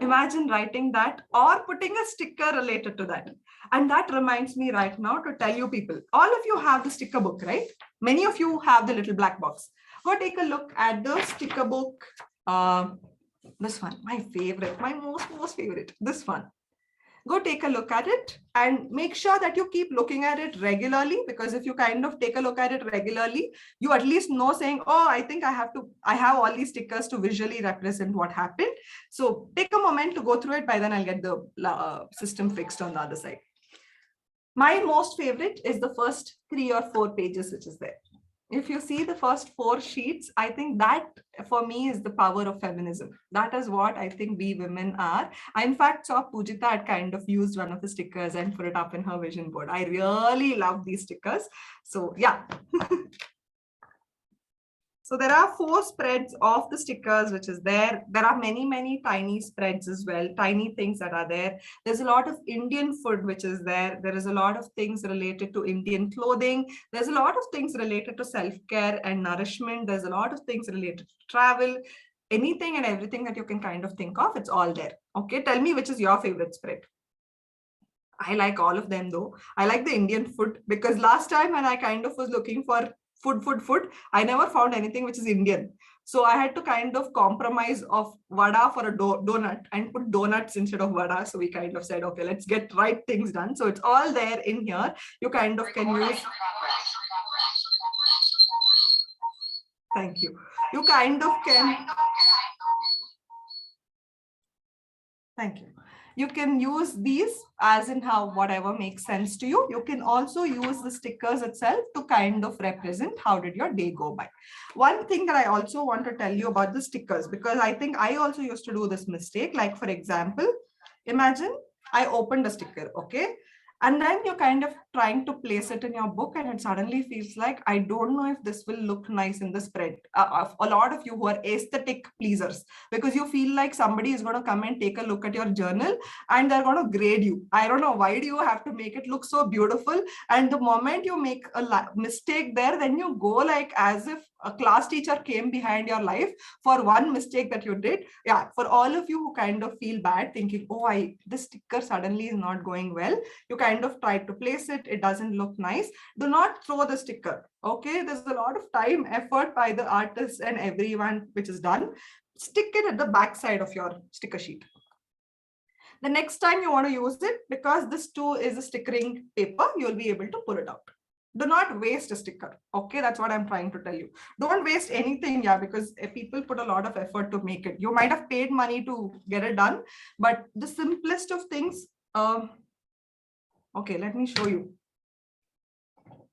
Imagine writing that or putting a sticker related to that. And that reminds me right now to tell you people, all of you have the sticker book, right? Many of you have the little black box. Go take a look at the sticker book. This one, my favorite, my most favorite, this one. Go take a look at it and make sure that you keep looking at it regularly, because if you kind of take a look at it regularly, you at least know saying, oh, I think I have all these stickers to visually represent what happened. So take a moment to go through it. By then I'll get the system fixed on the other side. My most favorite is the first 3 or 4 pages, which is there. If you see the first 4 sheets, I think that for me is the power of feminism. That is what I think we women are. I in fact saw Pujita had kind of used one of the stickers and put it up in her vision board. I really love these stickers. So yeah. So there are 4 spreads of the stickers, which is there. There are many tiny spreads as well, tiny things that are there. There's a lot of Indian food, which is there. There is a lot of things related to Indian clothing. There's a lot of things related to self-care and nourishment. There's a lot of things related to travel. Anything and everything that you can kind of think of, it's all there. Okay, tell me which is your favorite spread. I like all of them though. I like the Indian food because last time when I kind of was looking for food, I never found anything which is Indian. So I had to kind of compromise of vada for a donut and put donuts instead of vada. So we kind of said, okay, let's get right things done. So it's all there in here. You kind of can use. Thank you. You kind of can. Thank you. You can use these as in how whatever makes sense to you. You can also use the stickers itself to kind of represent how did your day go by. One thing that I also want to tell you about the stickers, because I think I also used to do this mistake. Like for example, imagine I opened a sticker, okay? And then you're kind of trying to place it in your book and it suddenly feels like, I don't know if this will look nice in the spread. A lot of you who are aesthetic pleasers, because you feel like somebody is going to come and take a look at your journal and they're going to grade you. I don't know, why do you have to make it look so beautiful? And the moment you make a mistake there, then you go like as if a class teacher came behind your life for one mistake that you did. Yeah, for all of you who kind of feel bad thinking, oh, this sticker suddenly is not going well. You kind of try to place it. It doesn't look nice. Do not throw the sticker. Okay, there's a lot of time, effort by the artist and everyone which is done. Stick it at the back side of your sticker sheet. The next time you want to use it, because this too is a stickering paper, you'll be able to pull it out. Do not waste a sticker. Okay, that's what I'm trying to tell you. Don't waste anything, yeah, because people put a lot of effort to make it. You might have paid money to get it done, but the simplest of things. Okay, let me show you.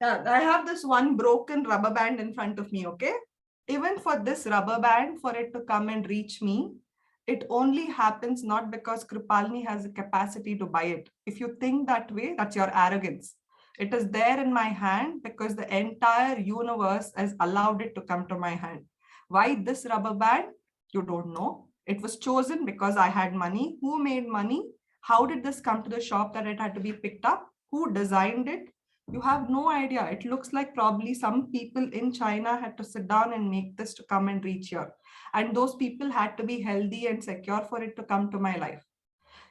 I have this one broken rubber band in front of me. Okay, even for this rubber band, for it to come and reach me, it only happens not because Krupalini has the capacity to buy it. If you think that way, that's your arrogance. It is there in my hand because the entire universe has allowed it to come to my hand. Why this rubber band? You don't know. It was chosen because I had money. Who made money? How did this come to the shop that it had to be picked up? Who designed it? You have no idea. It looks like probably some people in China had to sit down and make this to come and reach here. And those people had to be healthy and secure for it to come to my life.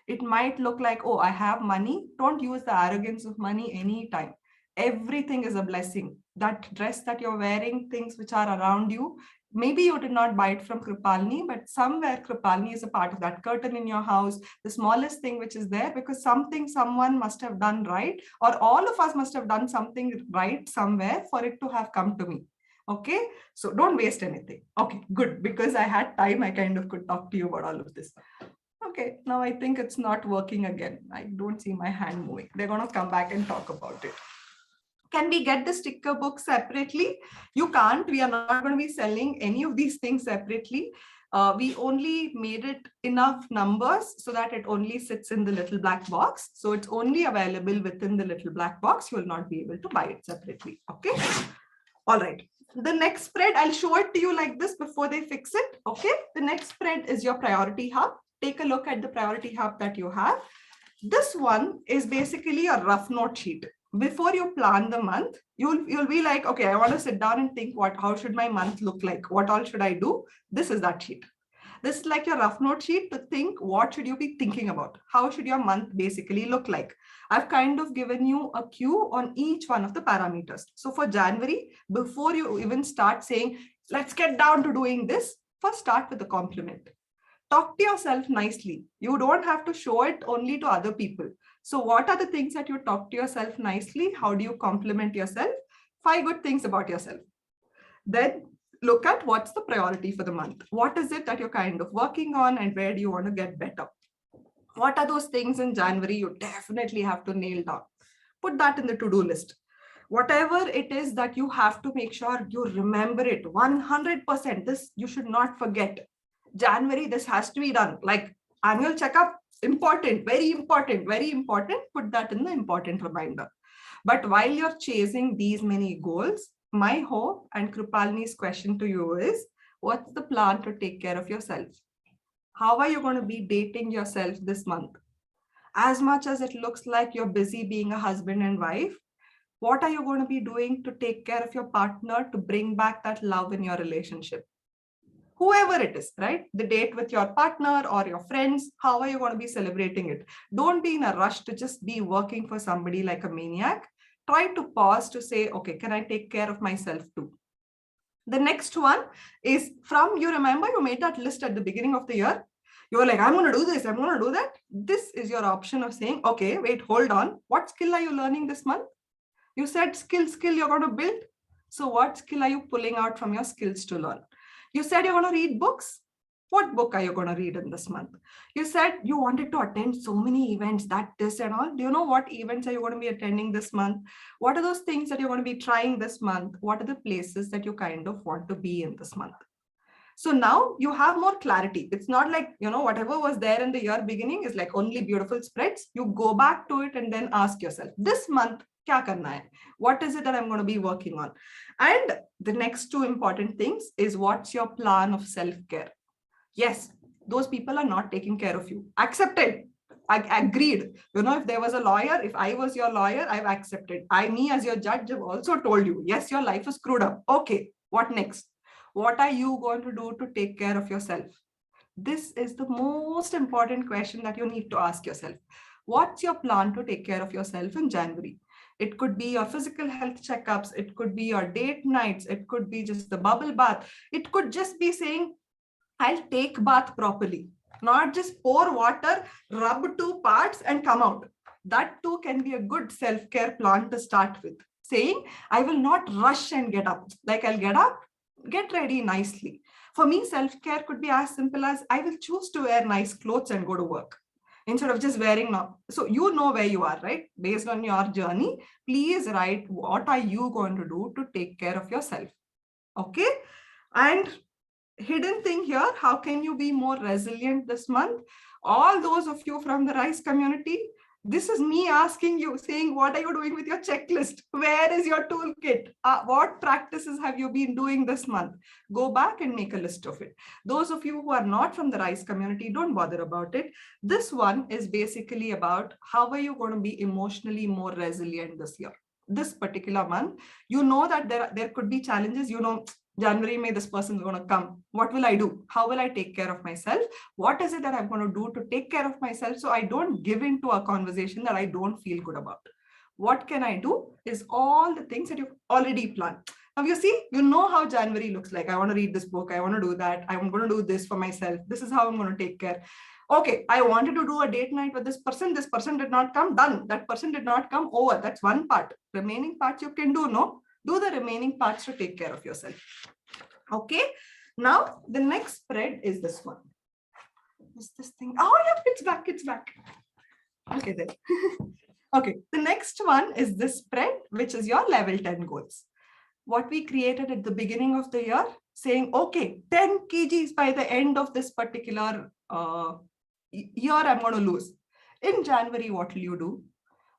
It might look like, oh, I have money. Don't use the arrogance of money anytime. Everything is a blessing. That dress that you're wearing, things which are around you, maybe you did not buy it from Krupalini, but somewhere Krupalini is a part of that curtain in your house, the smallest thing which is there, because something someone must have done right, or all of us must have done something right somewhere for it to have come to me. Okay, so don't waste anything. Okay, good, because I had time, I kind of could talk to you about all of this. Okay, now I think it's not working again. I don't see my hand moving. They're going to come back and talk about it. Can we get the sticker book separately? You can't. We are not going to be selling any of these things separately. We only made it enough numbers so that it only sits in the little black box. So it's only available within the little black box. You will not be able to buy it separately. Okay. All right. The next spread, I'll show it to you like this before they fix it. Okay. The next spread is your priority hub. Take a look at the priority hub that you have. This one is basically a rough note sheet. Before you plan the month, you'll be like, okay, I want to sit down and think how should my month look like? What all should I do? This is that sheet. This is like your rough note sheet to think what should you be thinking about? How should your month basically look like? I've kind of given you a cue on each one of the parameters. So for January, before you even start saying, let's get down to doing this, first start with a compliment. Talk to yourself nicely. You don't have to show it only to other people. So what are the things that you talk to yourself nicely? How do you compliment yourself? 5 good things about yourself. Then look at what's the priority for the month. What is it that you're kind of working on and where do you want to get better? What are those things in January you definitely have to nail down? Put that in the to-do list. Whatever it is that you have to make sure you remember it 100%. This you should not forget. January, this has to be done. Like annual checkup, important, very important, very important. Put that in the important reminder. But while you're chasing these many goals, my hope and Krupalini's question to you is, what's the plan to take care of yourself? How are you going to be dating yourself this month? As much as it looks like you're busy being a husband and wife, what are you going to be doing to take care of your partner to bring back that love in your relationship? Whoever it is, right? The date with your partner or your friends, how are you going to be celebrating it? Don't be in a rush to just be working for somebody like a maniac. Try to pause to say, okay, can I take care of myself too? The next one is you remember you made that list at the beginning of the year. You're like, I'm going to do this, I'm going to do that. This is your option of saying, okay, wait, hold on. What skill are you learning this month? You said skill you're going to build. So what skill are you pulling out from your skills to learn? You said you're going to read books. What book are you going to read in this month? You said you wanted to attend so many events, this and all. Do you know what events are you going to be attending this month? What are those things that you're going to be trying this month? What are the places that you kind of want to be in this month? So now you have more clarity. It's not like, whatever was there in the year beginning is like only beautiful spreads. You go back to it and then ask yourself, this month, kya karna hai? What is it that I'm going to be working on? And the next 2 important things is, what's your plan of self-care? Yes, those people are not taking care of you. Accepted. I agreed. If there was a lawyer, if I was your lawyer, I've accepted. Me as your judge have also told you, yes, your life is screwed up. Okay, what next? What are you going to do to take care of yourself? This is the most important question that you need to ask yourself. What's your plan to take care of yourself in January? It could be your physical health checkups. It could be your date nights. It could be just the bubble bath. It could just be saying, I'll take bath properly. Not just pour water, rub 2 parts and come out. That too can be a good self-care plan to start with. Saying, I will not rush and get up. Like I'll get up, get ready nicely. For me, self-care could be as simple as I will choose to wear nice clothes and go to work instead of just wearing now. So you know where you are, right? Based on your journey, please write what are you going to do to take care of yourself. Okay. And hidden thing here, how can you be more resilient this month? All those of you from the rice community, this is me asking you, saying, what are you doing with your checklist? Where is your toolkit? What practices have you been doing this month? Go back and make a list of it. Those of you who are not from the rice community, don't bother about it. This one is basically about how are you going to be emotionally more resilient this year? This particular month, you know that there could be challenges, you know, January, May, this person is going to come. What will I do? How will I take care of myself? What is it that I'm going to do to take care of myself so I don't give into a conversation that I don't feel good about? What can I do is all the things that you've already planned. Now you see, you know how January looks like. I want to read this book. I want to do that. I'm going to do this for myself. This is how I'm going to take care. Okay, I wanted to do a date night with this person. This person did not come. Done. That person did not come. Over. That's one part. Remaining parts you can do, no? Do the remaining parts to take care of yourself. Okay. Now the next spread is this one. Is this thing? Oh yeah, it's back. It's back. Okay then. Okay. The next one is this spread, which is your level 10 goals. What we created at the beginning of the year, saying, okay, 10 kgs by the end of this particular year, I'm going to lose. In January, what will you do?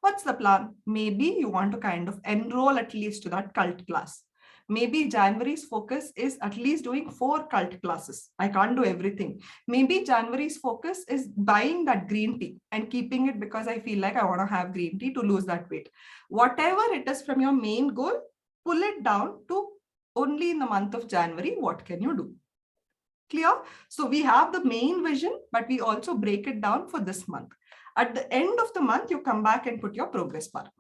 What's the plan? Maybe you want to kind of enroll at least to that cult class. Maybe January's focus is at least doing 4 cult classes. I can't do everything. Maybe January's focus is buying that green tea and keeping it because I feel like I want to have green tea to lose that weight. Whatever it is from your main goal, pull it down to only in the month of January. What can you do? Clear? So we have the main vision, but we also break it down for this month. At the end of the month, you come back and put your progress bar.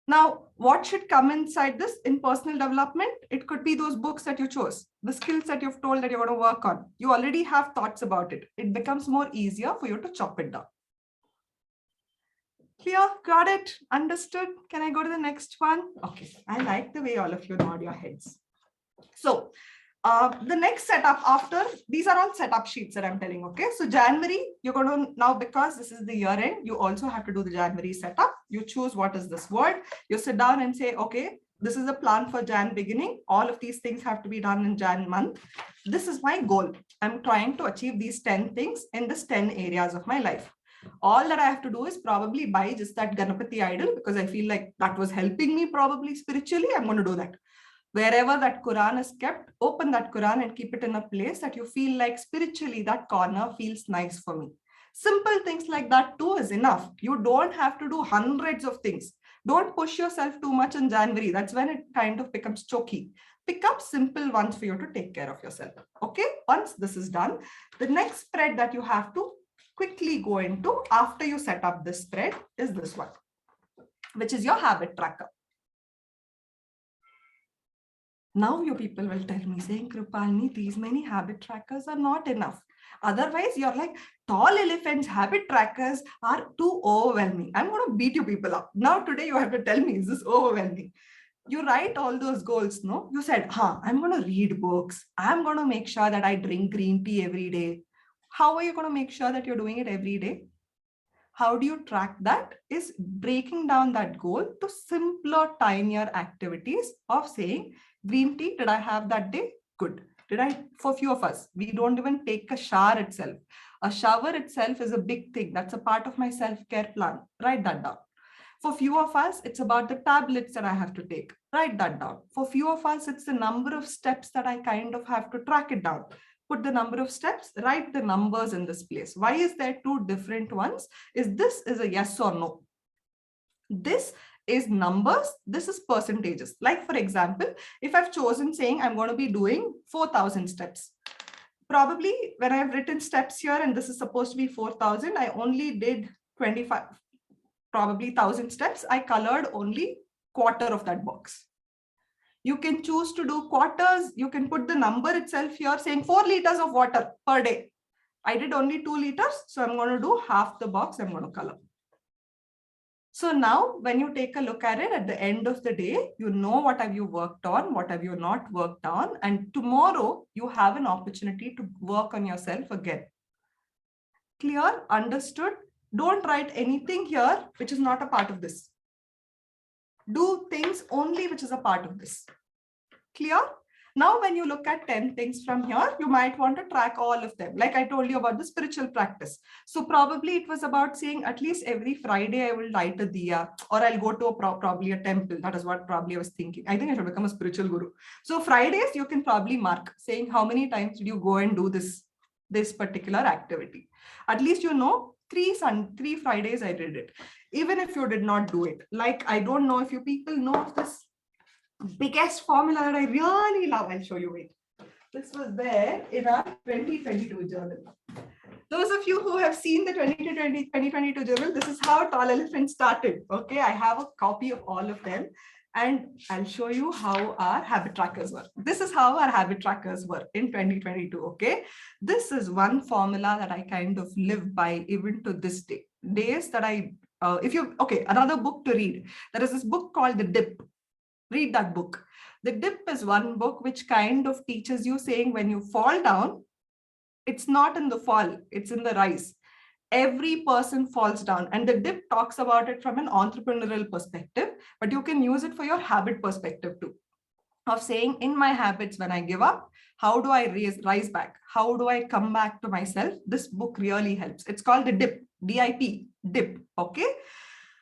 Now, what should come inside this in personal development? It could be those books that you chose, the skills that you've told that you're going to work on. You already have thoughts about it. It becomes more easier for you to chop it down. Clear? Got it? Understood? Can I go to the next one? Okay. I like the way all of you nod your heads. So, the next setup after, these are all setup sheets that I'm telling, okay? So January, you're going to, now because this is the year end, you also have to do the January setup. You choose what is this word. You sit down and say, okay, this is a plan for Jan beginning. All of these things have to be done in Jan month. This is my goal. I'm trying to achieve these 10 things in this 10 areas of my life. All that I have to do is probably buy just that Ganapati idol because I feel like that was helping me probably spiritually. I'm going to do that. Wherever that Quran is kept, open that Quran and keep it in a place that you feel like spiritually that corner feels nice for me. Simple things like that too is enough. You don't have to do hundreds of things. Don't push yourself too much in January. That's when it kind of becomes choky. Pick up simple ones for you to take care of yourself. Okay, once this is done, the next spread that you have to quickly go into after you set up this spread is this one, which is your habit tracker. Now you people will tell me saying, Krupalini, these many habit trackers are not enough. Otherwise, you're like, tall elephants habit trackers are too overwhelming. I'm going to beat you people up. Now today you have to tell me, is this overwhelming? You write all those goals, no? You said, I'm going to read books. I'm going to make sure that I drink green tea every day. How are you going to make sure that you're doing it every day? How do you track that? Is breaking down that goal to simpler, tinier activities of saying, green tea, did I have that day? Good. Did I? For few of us, we don't even take a shower itself. A shower itself is a big thing. That's a part of my self-care plan. Write that down. For few of us, it's about the tablets that I have to take. Write that down. For few of us, it's the number of steps that I kind of have to track it down. Put the number of steps, write the numbers in this place. Why is there two different ones? Is this is a yes or no? This is numbers, this is percentages. Like for example, if I've chosen saying I'm going to be doing 4,000 steps, probably when I've written steps here and this is supposed to be 4,000, I only did 25, probably 1,000 steps. I colored only quarter of that box. You can choose to do quarters. You can put the number itself here saying 4 liters of water per day. I did only 2 liters. So I'm going to do half the box. I'm going to color. So now when you take a look at it at the end of the day, you know what have you worked on, what have you not worked on. And tomorrow you have an opportunity to work on yourself again. Clear? Understood? Don't write anything here which is not a part of this. Do things only which is a part of this. Clear? Now, when you look at 10 things from here, you might want to track all of them. Like I told you about the spiritual practice. So probably it was about saying at least every Friday I will light a diya, or I'll go to probably a temple. That is what probably I was thinking. I think I should become a spiritual guru. So Fridays, you can probably mark saying how many times did you go and do this particular activity. At least you know 3 Fridays I did it. Even if you did not do it. Like I don't know if you people know of this biggest formula that I really love. I'll show you. Wait. This was there in our 2022 journal. Those of you who have seen the 2022 journal, this is how Tall Elephant started. Okay, I have a copy of all of them and I'll show you how our habit trackers were. This is how our habit trackers were in 2022. Okay, this is one formula that I kind of live by even to this day. Days that another book to read. There is this book called The Dip. Read that book. The Dip is one book which kind of teaches you saying when you fall down, it's not in the fall, it's in the rise. Every person falls down, and the Dip talks about it from an entrepreneurial perspective, but you can use it for your habit perspective too. Of saying in my habits, when I give up, how do I rise back? How do I come back to myself? This book really helps. It's called The Dip, D-I-P, Dip. Okay.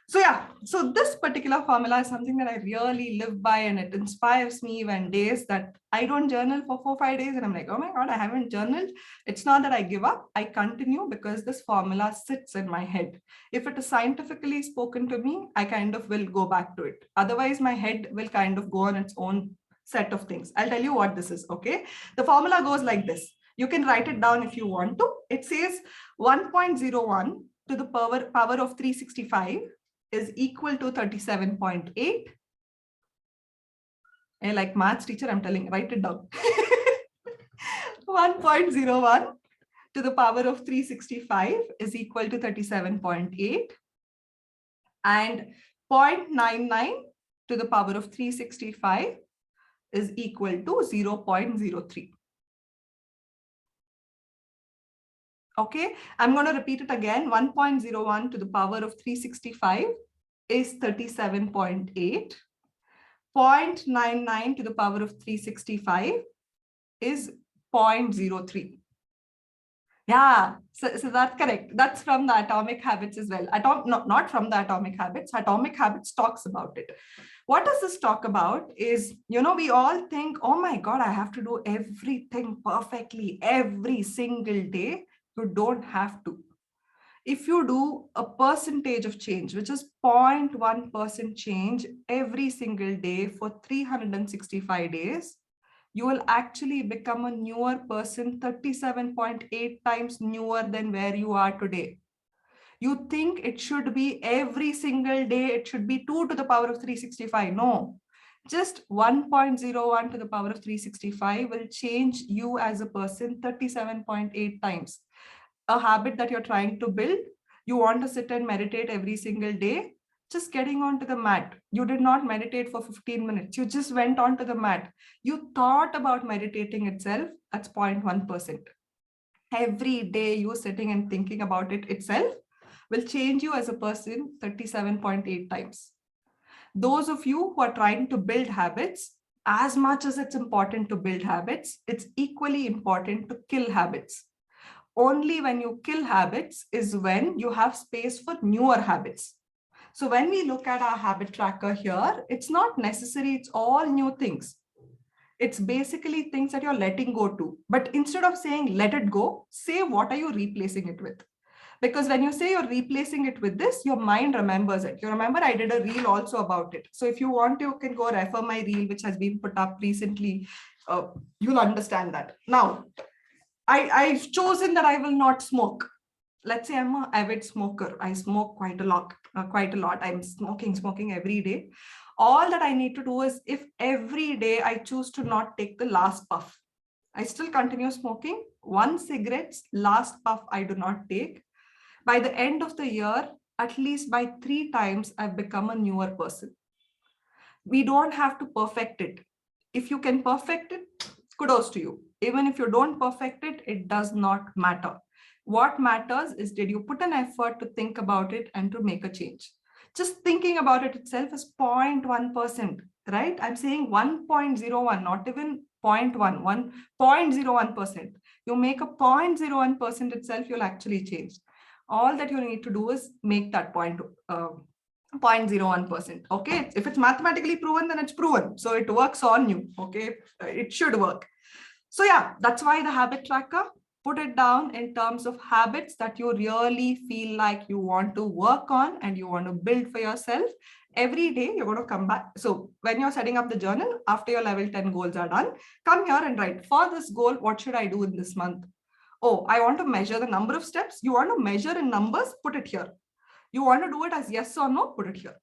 So yeah, so this particular formula is something that I really live by, and it inspires me when days that I don't journal for 4-5 days and I'm like, oh my God, I haven't journaled. It's not that I give up, I continue because this formula sits in my head. If it is scientifically spoken to me, I kind of will go back to it. Otherwise, my head will kind of go on its own set of things. I'll tell you what this is, okay? The formula goes like this. You can write it down if you want to. It says 1.01 to the power of 365 is equal to 37.8. And like maths teacher, I'm telling, write it down. 1.01 to the power of 365 is equal to 37.8. And 0.99 to the power of 365 is equal to 0.03. Okay, I'm going to repeat it again. 1.01 to the power of 365 is 37.8. 0.99 to the power of 365 is 0.03. Yeah, so that's correct. That's from the Atomic Habits as well. Not from the Atomic Habits. Atomic Habits talks about it. What does this talk about is, we all think, oh my God, I have to do everything perfectly every single day. You don't have to. If you do a percentage of change, which is 0.1% change every single day for 365 days, you will actually become a newer person, 37.8 times newer than where you are today. You think it should be every single day, it should be 2 to the power of 365. No, just 1.01 to the power of 365 will change you as a person 37.8 times. A habit that you're trying to build, you want to sit and meditate every single day, just getting onto the mat. You did not meditate for 15 minutes. You just went onto the mat. You thought about meditating itself. That's 0.1%. Every day you sitting and thinking about it itself will change you as a person 37.8 times. Those of you who are trying to build habits, as much as it's important to build habits, it's equally important to kill habits. Only when you kill habits is when you have space for newer habits. So when we look at our habit tracker here, it's not necessary, it's all new things. It's basically things that you're letting go to. But instead of saying let it go, say what are you replacing it with? Because when you say you're replacing it with this, your mind remembers it. You remember I did a reel also about it. So if you want, you can go refer my reel, which has been put up recently. You'll understand that. Now, I've chosen that I will not smoke. Let's say I'm an avid smoker. I smoke quite a lot. I'm smoking every day. All that I need to do is, if every day I choose to not take the last puff, I still continue smoking, 1 cigarette's last puff I do not take. By the end of the year, at least by 3 times, I've become a newer person. We don't have to perfect it. If you can perfect it, kudos to you. Even if you don't perfect it, it does not matter. What matters is, did you put an effort to think about it and to make a change? Just thinking about it itself is 0.1%, right? I'm saying 1.01, not even 0.1, 1.01%. You make a 0.01% itself, you'll actually change. All that you need to do is make that 0.01%. Okay, if it's mathematically proven, then it's proven, so it works on you. Okay, it should work. So yeah, that's why the habit tracker, put it down in terms of habits that you really feel like you want to work on and you want to build for yourself. Every day you're going to come back. So when you're setting up the journal, after your level 10 goals are done, come here and write, for this goal, what should I do in this month? Oh, I want to measure the number of steps. You want to measure in numbers, put it here. You want to do it as yes or no, put it here.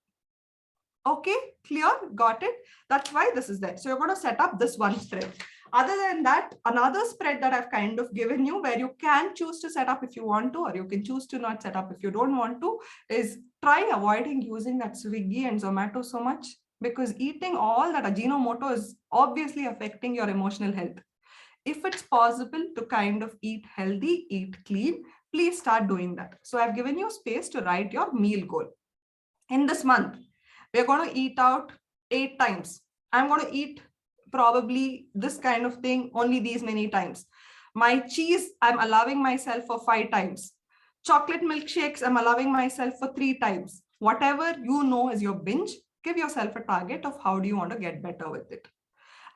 Okay, clear, got it. That's why this is there. So you're going to set up this one spread. Other than that, another spread that I've kind of given you, where you can choose to set up if you want to, or you can choose to not set up if you don't want to, is try avoiding using that Swiggy and Zomato so much, because eating all that Ajinomoto is obviously affecting your emotional health. If it's possible to kind of eat healthy, eat clean, please start doing that. So I've given you space to write your meal goal. In this month, we're going to eat out 8 times. I'm going to eat probably this kind of thing only these many times. My cheese, I'm allowing myself for 5 times. Chocolate milkshakes, I'm allowing myself for 3 times. Whatever you know is your binge, give yourself a target of how do you want to get better with it.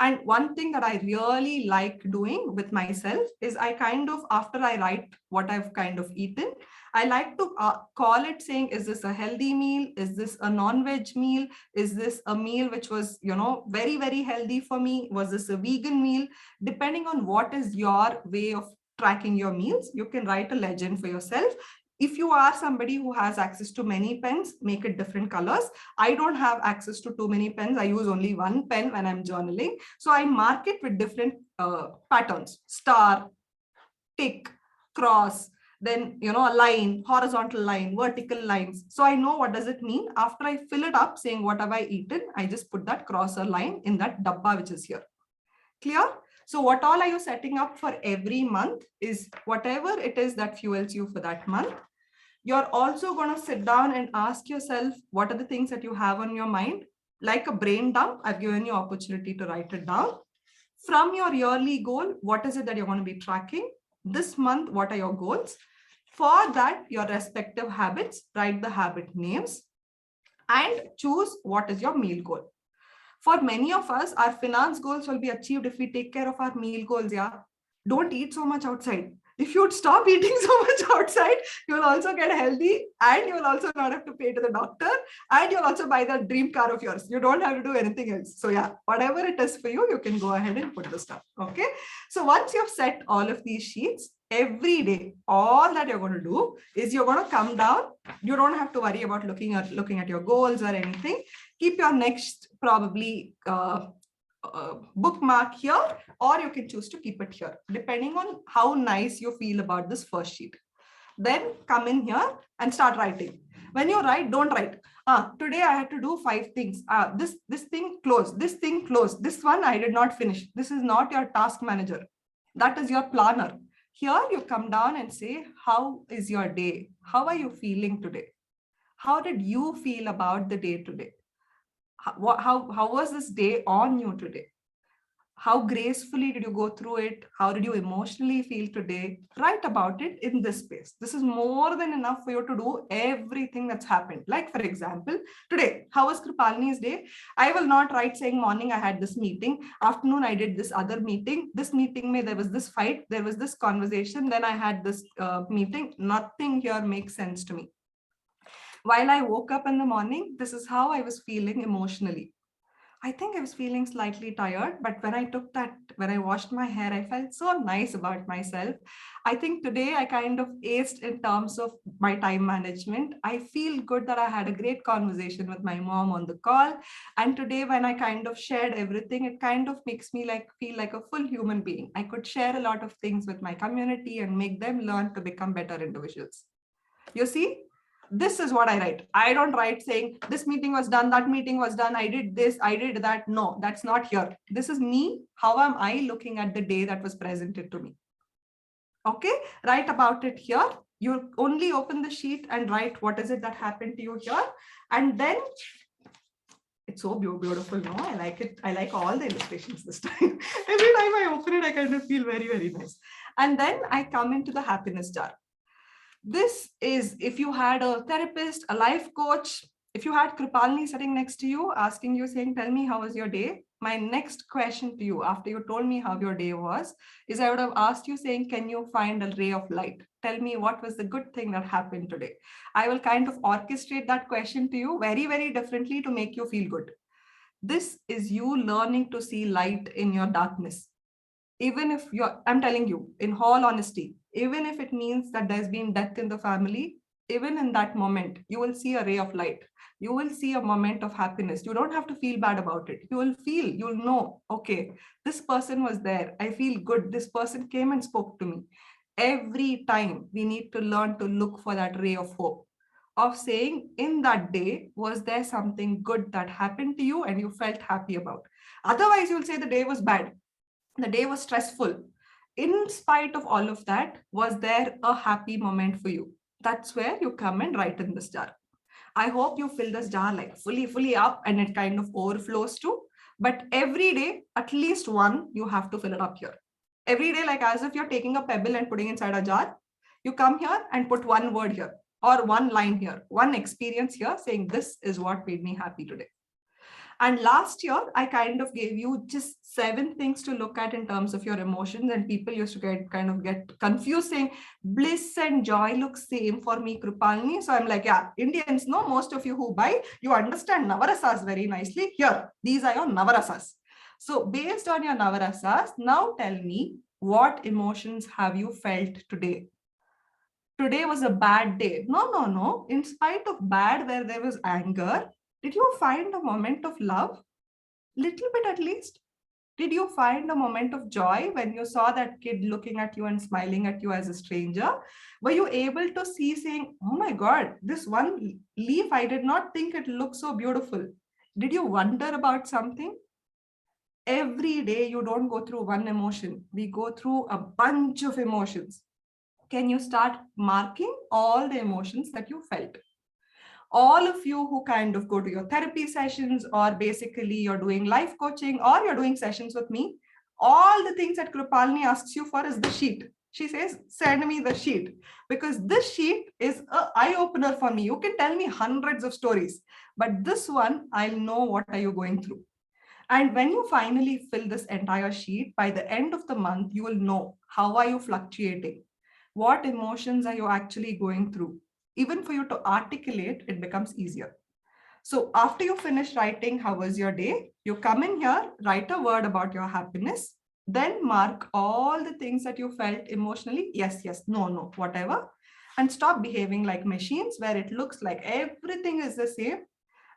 And one thing that I really like doing with myself is I kind of, after I write what I've kind of eaten, I like to call it saying, is this a healthy meal? Is this a non-veg meal? Is this a meal which was, very, very healthy for me? Was this a vegan meal? Depending on what is your way of tracking your meals, you can write a legend for yourself. If you are somebody who has access to many pens, make it different colors. I don't have access to too many pens. I use only one pen when I'm journaling. So I mark it with different patterns: star, tick, cross, then, a line, horizontal line, vertical lines. So I know what does it mean. After I fill it up saying what have I eaten, I just put that cross or line in that dabba which is here. Clear? So what all are you setting up for every month is whatever it is that fuels you for that month. You're also going to sit down and ask yourself, what are the things that you have on your mind? Like a brain dump, I've given you opportunity to write it down. From your yearly goal, what is it that you're going to be tracking? This month, what are your goals? For that, your respective habits, write the habit names and choose what is your meal goal. For many of us, our finance goals will be achieved if we take care of our meal goals. Yeah, don't eat so much outside. If you'd stop eating so much outside, you will also get healthy, and you will also not have to pay to the doctor, and you'll also buy the dream car of yours. You don't have to do anything else. So yeah, whatever it is for you, you can go ahead and put the stuff. Okay. So once you've set all of these sheets, every day, all that you're going to do is you're going to come down. You don't have to worry about looking at your goals or anything. Keep your next probably bookmark here, or you can choose to keep it here, depending on how nice you feel about this first sheet. Then come in here and start writing. When you write, don't write, today I had to do 5 things. This thing closed, this thing closed, this one I did not finish. This is not your task manager. That is your planner. Here you come down and say, how is your day? How are you feeling today? How did you feel about the day today? How was this day on you today? How gracefully did you go through it? How did you emotionally feel today? Write about it in this space. This is more than enough for you to do everything that's happened. Like, for example, today, how was Krupalini's day? I will not write saying morning I had this meeting, afternoon I did this other meeting, this meeting there was this fight, there was this conversation, then I had this meeting. Nothing here makes sense to me. While I woke up in the morning, this is how I was feeling emotionally. I think I was feeling slightly tired, but when I washed my hair, I felt so nice about myself. I think today I kind of aced in terms of my time management. I feel good that I had a great conversation with my mom on the call. And today, when I kind of shared everything, it kind of makes me like feel like a full human being. I could share a lot of things with my community and make them learn to become better individuals. You see, this is what I write. I don't write saying this meeting was done, that meeting was done, I did this, I did that. No, that's not here. This is me. How am I looking at the day that was presented to me? Okay, write about it here. You only open the sheet and write what is it that happened to you here. And then it's so beautiful. No, I like it. I like all the illustrations this time. Every time I open it, I kind of feel very, very nice. And then I come into the happiness jar. This is if you had a therapist, a life coach, if you had Krupalini sitting next to you, asking you, saying, tell me, how was your day? My next question to you, after you told me how your day was, is I would have asked you saying, can you find a ray of light? Tell me what was the good thing that happened today. I will kind of orchestrate that question to you very, very differently to make you feel good. This is you learning to see light in your darkness. Even if I'm telling you, in all honesty, even if it means that there's been death in the family, even in that moment, you will see a ray of light. You will see a moment of happiness. You don't have to feel bad about it. You'll know, okay, this person was there. I feel good. This person came and spoke to me. Every time we need to learn to look for that ray of hope, of saying, in that day, was there something good that happened to you and you felt happy about? Otherwise, you'll say the day was bad, the day was stressful. In spite of all of that, was there a happy moment for you? That's where you come and write in this jar. I hope you fill this jar like fully up and it kind of overflows too. But every day, at least one, you have to fill it up here. Every day, like as if you're taking a pebble and putting inside a jar, you come here and put one word here or one line here, one experience here saying, this is what made me happy today. And last year, I kind of gave you just 7 things to look at in terms of your emotions. And people used to get confusing. Bliss and joy look same for me, Krupalini. So I'm like, yeah, Indians know, most of you who buy, you understand Navarasas very nicely. Here, these are your Navarasas. So based on your Navarasas, now tell me, what emotions have you felt today? Today was a bad day. No. In spite of bad, where there was anger, did you find a moment of love? Little bit at least. Did you find a moment of joy when you saw that kid looking at you and smiling at you as a stranger? Were you able to see saying, oh my God, this one leaf, I did not think it looked so beautiful. Did you wonder about something? Every day you don't go through one emotion. We go through a bunch of emotions. Can you start marking all the emotions that you felt? All of you who kind of go to your therapy sessions, or basically you're doing life coaching, or you're doing sessions with me, all the things that Krupalini asks you for is the sheet. She says, send me the sheet, because this sheet is an eye opener for me. You can tell me hundreds of stories, but this one, I'll know what are you going through. And when you finally fill this entire sheet, by the end of the month, you will know how are you fluctuating? What emotions are you actually going through? Even for you to articulate, it becomes easier. So after you finish writing, how was your day? You come in here, write a word about your happiness, then mark all the things that you felt emotionally. Yes, no, whatever. And stop behaving like machines where it looks like everything is the same.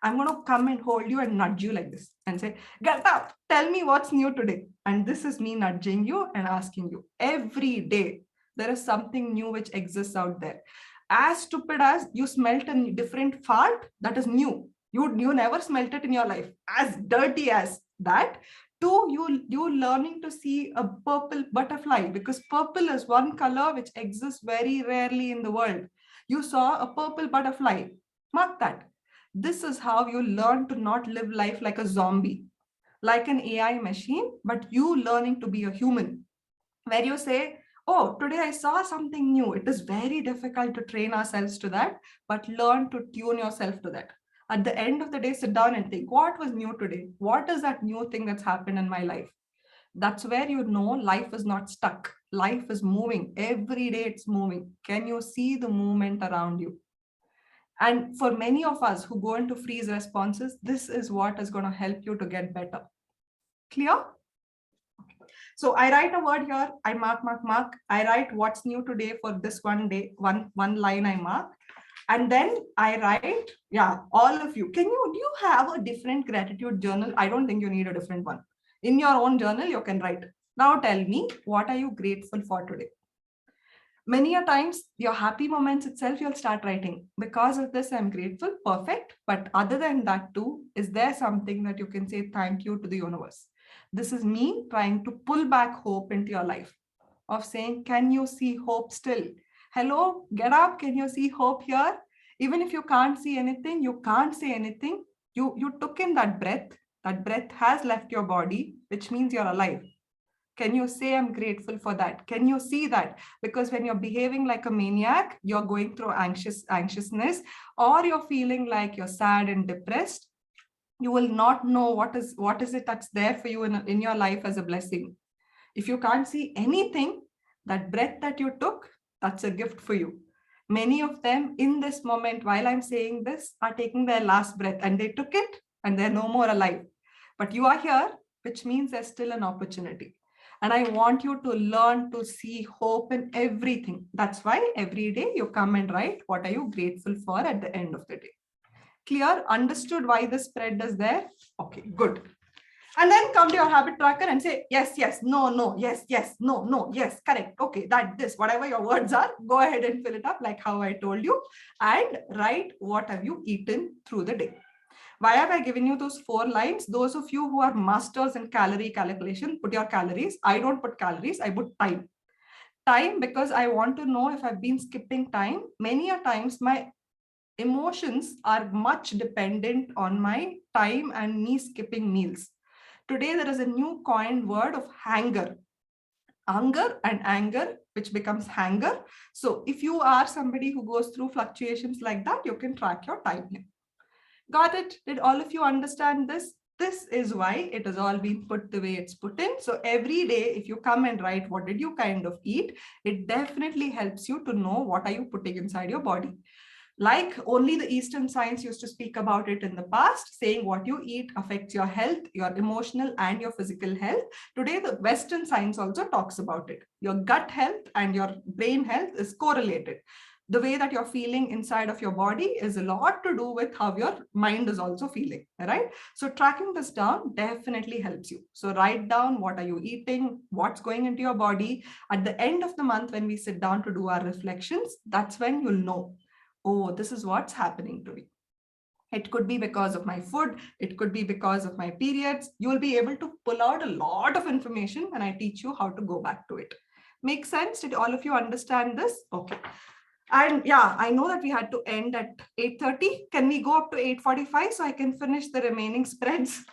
I'm going to come and hold you and nudge you like this and say, get up, tell me what's new today. And this is me nudging you and asking you every day. There is something new which exists out there. As stupid as you smelt a different fart, that is new. You never smelt it in your life. As dirty as that, to you learning to see a purple butterfly, because purple is one color which exists very rarely in the world. You saw a purple butterfly. Mark that. This is how you learn to not live life like a zombie, like an AI machine, but you learning to be a human, where you say, oh, today I saw something new. It is very difficult to train ourselves to that, but learn to tune yourself to that. At the end of the day, sit down and think, what was new today? What is that new thing that's happened in my life? That's where you know life is not stuck. Life is moving. Every day it's moving. Can you see the movement around you? And for many of us who go into freeze responses, this is what is going to help you to get better. Clear? So I write a word here, I mark. I write what's new today for this one day, one line I mark. And then I write, yeah, all of you, do you have a different gratitude journal? I don't think you need a different one. In your own journal, you can write. Now tell me, what are you grateful for today? Many a times, your happy moments itself, you'll start writing. Because of this, I'm grateful, perfect. But other than that too, is there something that you can say thank you to the universe? This is me trying to pull back hope into your life, of saying, can you see hope still? Hello, get up. Can you see hope here? Even if you can't see anything, you can't say anything. You took in that breath. That breath has left your body, which means you're alive. Can you say, I'm grateful for that? Can you see that? Because when you're behaving like a maniac, you're going through anxiousness, or you're feeling like you're sad and depressed, you will not know what is it that's there for you in your life as a blessing. If you can't see anything, that breath that you took, that's a gift for you. Many of them in this moment, while I'm saying this, are taking their last breath, and they took it and they're no more alive. But you are here, which means there's still an opportunity. And I want you to learn to see hope in everything. That's why every day you come and write, what are you grateful for at the end of the day? Clear? Understood why the spread is there? Okay, good. And then come to your habit tracker and say, yes, yes, no, no, yes, yes, no, no, yes, correct. Okay, this, whatever your words are, go ahead and fill it up like how I told you, and write what have you eaten through the day. Why have I given you those 4 lines? Those of you who are masters in calorie calculation, put your calories. I don't put calories, I put time. Time, because I want to know if I've been skipping time. Many a times my emotions are much dependent on my time and me skipping meals. Today, there is a new coined word of hanger. Hunger and anger, which becomes hanger. So if you are somebody who goes through fluctuations like that, you can track your time here. Got it? Did all of you understand this? This is why it has all been put the way it's put in. So every day, if you come and write, what did you kind of eat? It definitely helps you to know what are you putting inside your body. Like only the Eastern science used to speak about it in the past, saying what you eat affects your health, your emotional and your physical health. Today, the Western science also talks about it. Your gut health and your brain health is correlated. The way that you're feeling inside of your body is a lot to do with how your mind is also feeling, right? So tracking this down definitely helps you. So write down what are you eating, what's going into your body. At the end of the month, when we sit down to do our reflections, that's when you'll know, oh, this is what's happening to me. It could be because of my food. It could be because of my periods. You will be able to pull out a lot of information when I teach you how to go back to it. Make sense? Did all of you understand this? Okay. And yeah, I know that we had to end at 8:30. Can we go up to 8:45 so I can finish the remaining spreads?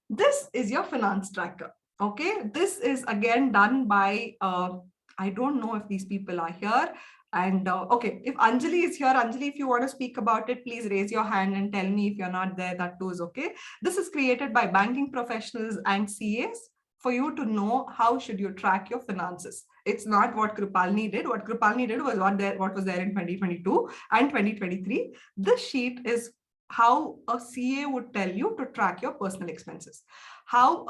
This is your finance tracker. Okay. This is again done by, I don't know if these people are here. And okay, if Anjali is here, Anjali, if you want to speak about it, please raise your hand and tell me. If you're not there, that too is okay. This is created by banking professionals and CAs for you to know how should you track your finances. It's not what Krupalini did. What Krupalini did was what was there in 2022 and 2023. This sheet is how a CA would tell you to track your personal expenses, how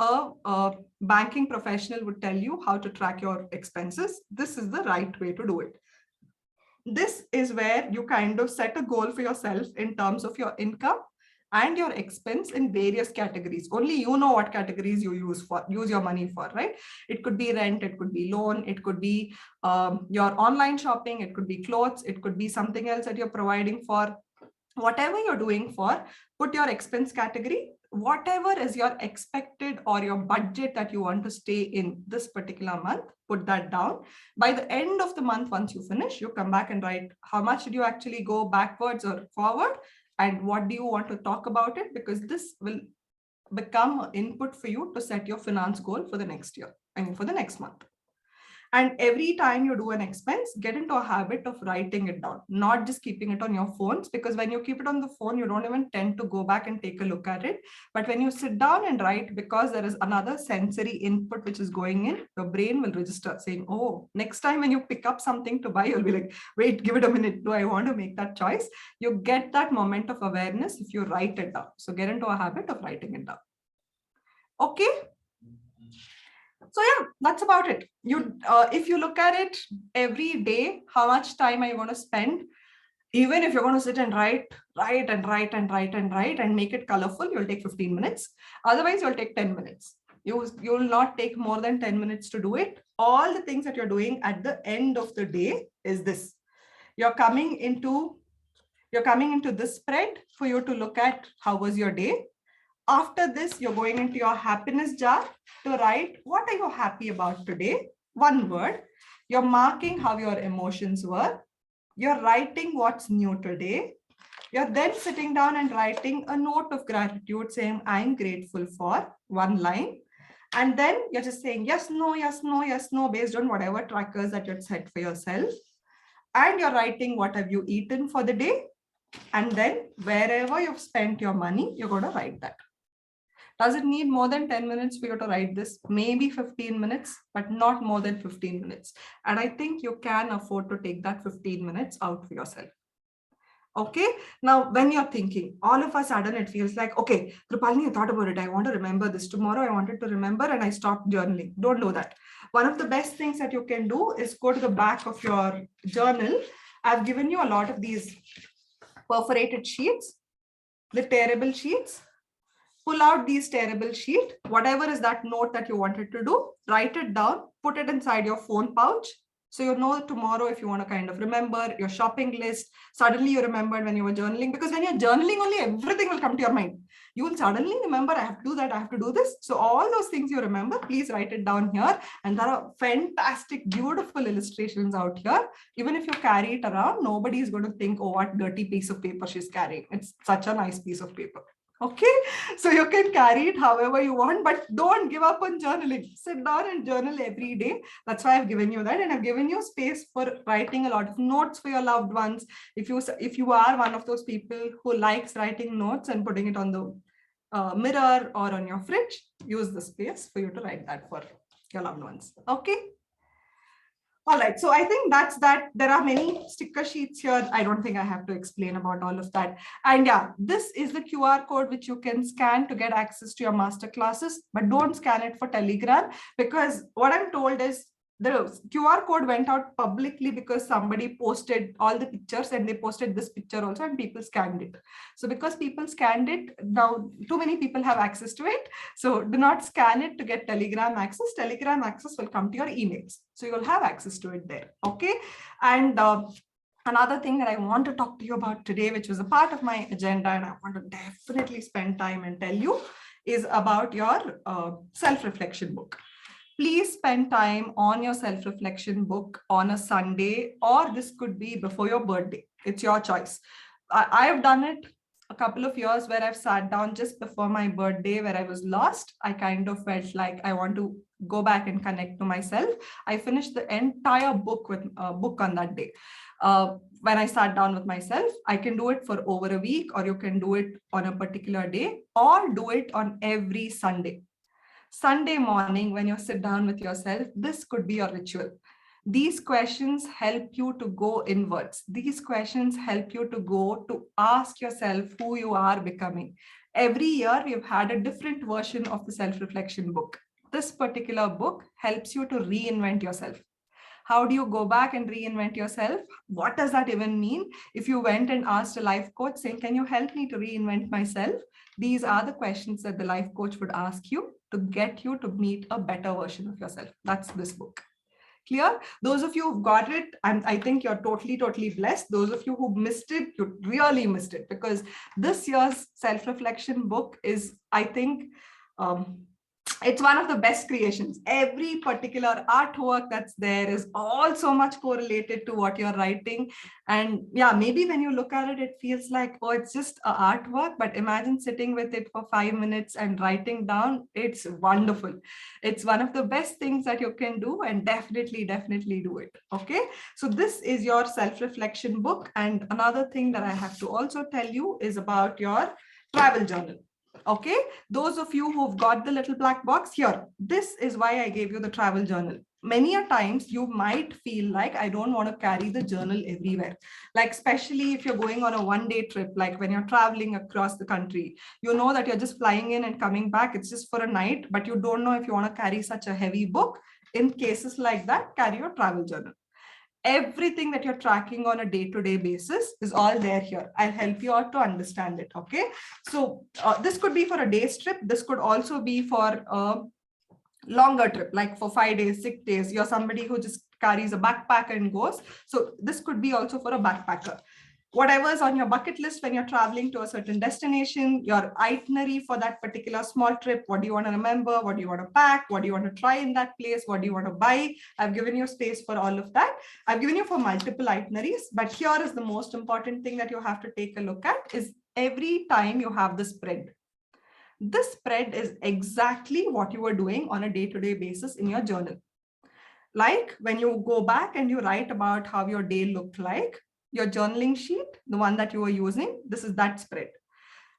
a banking professional would tell you how to track your expenses. This is the right way to do it. This is where you kind of set a goal for yourself in terms of your income and your expense in various categories. Only you know what categories you use your money for, right? It could be rent, it could be loan, it could be your online shopping, it could be clothes, it could be something else that you're providing for. Whatever you're doing for, put your expense category, whatever is your expected or your budget that you want to stay in this particular month, put that down. By the end of the month, once you finish, you come back and write how much did you actually go backwards or forward, and what do you want to talk about it, because this will become input for you to set your finance goal for the next year, I mean for the next month. And every time you do an expense, get into a habit of writing it down, not just keeping it on your phones, because when you keep it on the phone, you don't even tend to go back and take a look at it. But when you sit down and write, because there is another sensory input which is going in, your brain will register saying, oh, next time when you pick up something to buy, you'll be like, wait, give it a minute. Do I want to make that choice? You get that moment of awareness if you write it down. So get into a habit of writing it down. Okay. So yeah, that's about it. If you look at it every day, how much time are you going to spend? Even if you're going to sit and write and make it colorful, you'll take 15 minutes. Otherwise, you'll take 10 minutes. You will not take more than 10 minutes to do it. All the things that you're doing at the end of the day is this. You're coming into this spread for you to look at how was your day. After this, you're going into your happiness jar to write, what are you happy about today? One word. You're marking how your emotions were. You're writing what's new today. You're then sitting down and writing a note of gratitude saying, I'm grateful for, one line. And then you're just saying yes, no, yes, no, yes, no, based on whatever trackers that you've set for yourself. And you're writing what have you eaten for the day. And then wherever you've spent your money, you're going to write that. Does it need more than 10 minutes for you to write this? Maybe 15 minutes, but not more than 15 minutes. And I think you can afford to take that 15 minutes out for yourself. Okay. Now, when you're thinking, all of a sudden it feels like, okay, Krupalini, I thought about it. I want to remember this. Tomorrow I wanted to remember and I stopped journaling. Don't do that. One of the best things that you can do is go to the back of your journal. I've given you a lot of these perforated sheets, the tearable sheets. Pull out these tearable sheet, whatever is that note that you wanted to do, write it down, put it inside your phone pouch. So you know tomorrow if you want to kind of remember your shopping list, suddenly you remembered when you were journaling, because when you're journaling only everything will come to your mind. You will suddenly remember, I have to do that, I have to do this. So all those things you remember, please write it down here. And there are fantastic, beautiful illustrations out here. Even if you carry it around, nobody is going to think, oh, what dirty piece of paper she's carrying. It's such a nice piece of paper. Okay, so you can carry it however you want, but don't give up on journaling. Sit down and journal every day. That's why I've given you that, and I've given you space for writing a lot of notes for your loved ones. If you are one of those people who likes writing notes and putting it on the mirror or on your fridge, use the space for you to write that for your loved ones. Okay. All right, so I think that's that. There are many sticker sheets here. I don't think I have to explain about all of that. And yeah, this is the QR code which you can scan to get access to your master classes, but don't scan it for Telegram, because what I'm told is the QR code went out publicly because somebody posted all the pictures and they posted this picture also and people scanned it. So because people scanned it, now too many people have access to it. So do not scan it to get Telegram access. Telegram access will come to your emails. So you'll have access to it there. Okay. And another thing that I want to talk to you about today, which was a part of my agenda, and I want to definitely spend time and tell you, is about your self-reflection book. Please spend time on your self-reflection book on a Sunday, or this could be before your birthday. It's your choice. I've done it a couple of years where I've sat down just before my birthday where I was lost. I kind of felt like I want to go back and connect to myself. I finished the entire book on that day. When I sat down with myself, I can do it for over a week, or you can do it on a particular day, or do it on every Sunday. Sunday morning, when you sit down with yourself, this could be your ritual. These questions help you to go inwards. These questions help you to go to ask yourself who you are becoming. Every year, we've had a different version of the self-reflection book. This particular book helps you to reinvent yourself. How do you go back and reinvent yourself? What does that even mean? If you went and asked a life coach saying, can you help me to reinvent myself? These are the questions that the life coach would ask you to get you to meet a better version of yourself. That's this book. Clear? Those of you who've got it, and I think you're totally, totally blessed. Those of you who missed it, you really missed it, because this year's self-reflection book is, I think, It's one of the best creations. Every particular artwork that's there is all so much correlated to what you're writing. And yeah, maybe when you look at it, it feels like, oh, it's just an artwork, but imagine sitting with it for 5 minutes and writing down. It's wonderful. It's one of the best things that you can do, and definitely do it. Okay, so this is your self-reflection book. And another thing that I have to also tell you is about your travel journal. Okay, those of you who've got the little black box here, this is why I gave you the travel journal. Many a times you might feel like, I don't want to carry the journal everywhere. Like, especially if you're going on a one-day trip, like when you're traveling across the country, you know that you're just flying in and coming back. It's just for a night, but you don't know if you want to carry such a heavy book. In cases like that, carry your travel journal. Everything that you're tracking on a day-to-day basis is all there here. I'll help you out to understand it. Okay, so this could be for a day's trip. This could also be for a longer trip, like for 5 days, 6 days. You're somebody who just carries a backpack and goes. So this could be also for a backpacker. Whatever is on your bucket list when you're traveling to a certain destination, your itinerary for that particular small trip, what do you want to remember, what do you want to pack, what do you want to try in that place, what do you want to buy. I've given you space for all of that. I've given you for multiple itineraries, but here is the most important thing that you have to take a look at is every time you have the spread. This spread is exactly what you are doing on a day-to-day basis in your journal. Like when you go back and you write about how your day looked like, your journaling sheet, the one that you are using, this is that spread.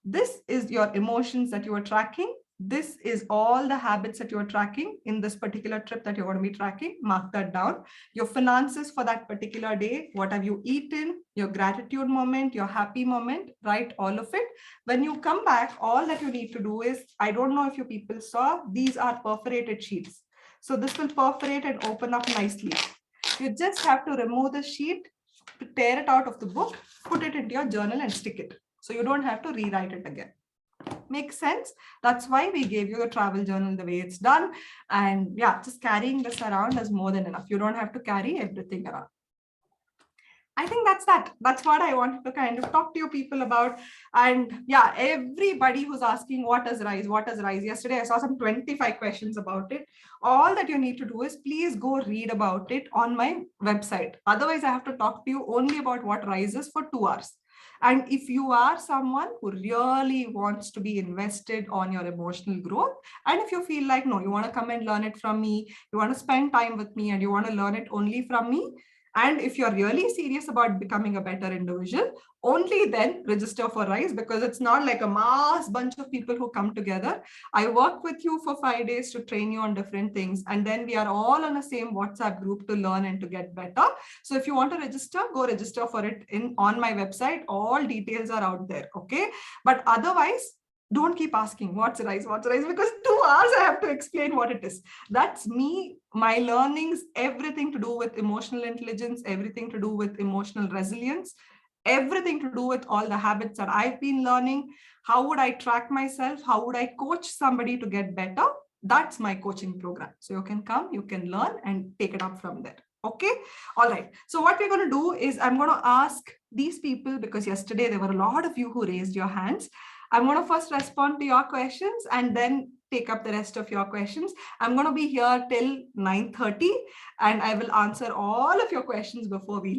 This is your emotions that you are tracking. This is all the habits that you are tracking in this particular trip that you're going to be tracking. Mark that down. Your finances for that particular day. What have you eaten? Your gratitude moment, your happy moment, write all of it. When you come back, all that you need to do is, I don't know if you people saw, these are perforated sheets. So this will perforate and open up nicely. You just have to remove the sheet, tear it out of the book, put it into your journal and stick it. So you don't have to rewrite it again. Makes sense? That's why we gave you the travel journal the way it's done. And yeah, just carrying this around is more than enough. You don't have to carry everything around. I think that's what I wanted to kind of talk to you people about. And yeah, everybody who's asking what is RISE yesterday, I saw some 25 questions about it. All that you need to do is please go read about it on my website. Otherwise I have to talk to you only about what RISE is for 2 hours. And if you are someone who really wants to be invested on your emotional growth, and if you feel like, no, you want to come and learn it from me, you want to spend time with me and you want to learn it only from me, and if you're really serious about becoming a better individual, only then register for RISE, because it's not like a mass bunch of people who come together. I work with you for 5 days to train you on different things. And then we are all on the same WhatsApp group to learn and to get better. So if you want to register, go register for it on my website. All details are out there. Okay. But otherwise, don't keep asking what's RISE, because 2 hours I have to explain what it is. That's me, my learnings, everything to do with emotional intelligence, everything to do with emotional resilience, everything to do with all the habits that I've been learning. How would I track myself? How would I coach somebody to get better? That's my coaching program. So you can come, you can learn and take it up from there. Okay. All right. So what we're going to do is I'm going to ask these people, because yesterday there were a lot of you who raised your hands. I'm going to first respond to your questions and then take up the rest of your questions. I'm going to be here till 9:30 and I will answer all of your questions before we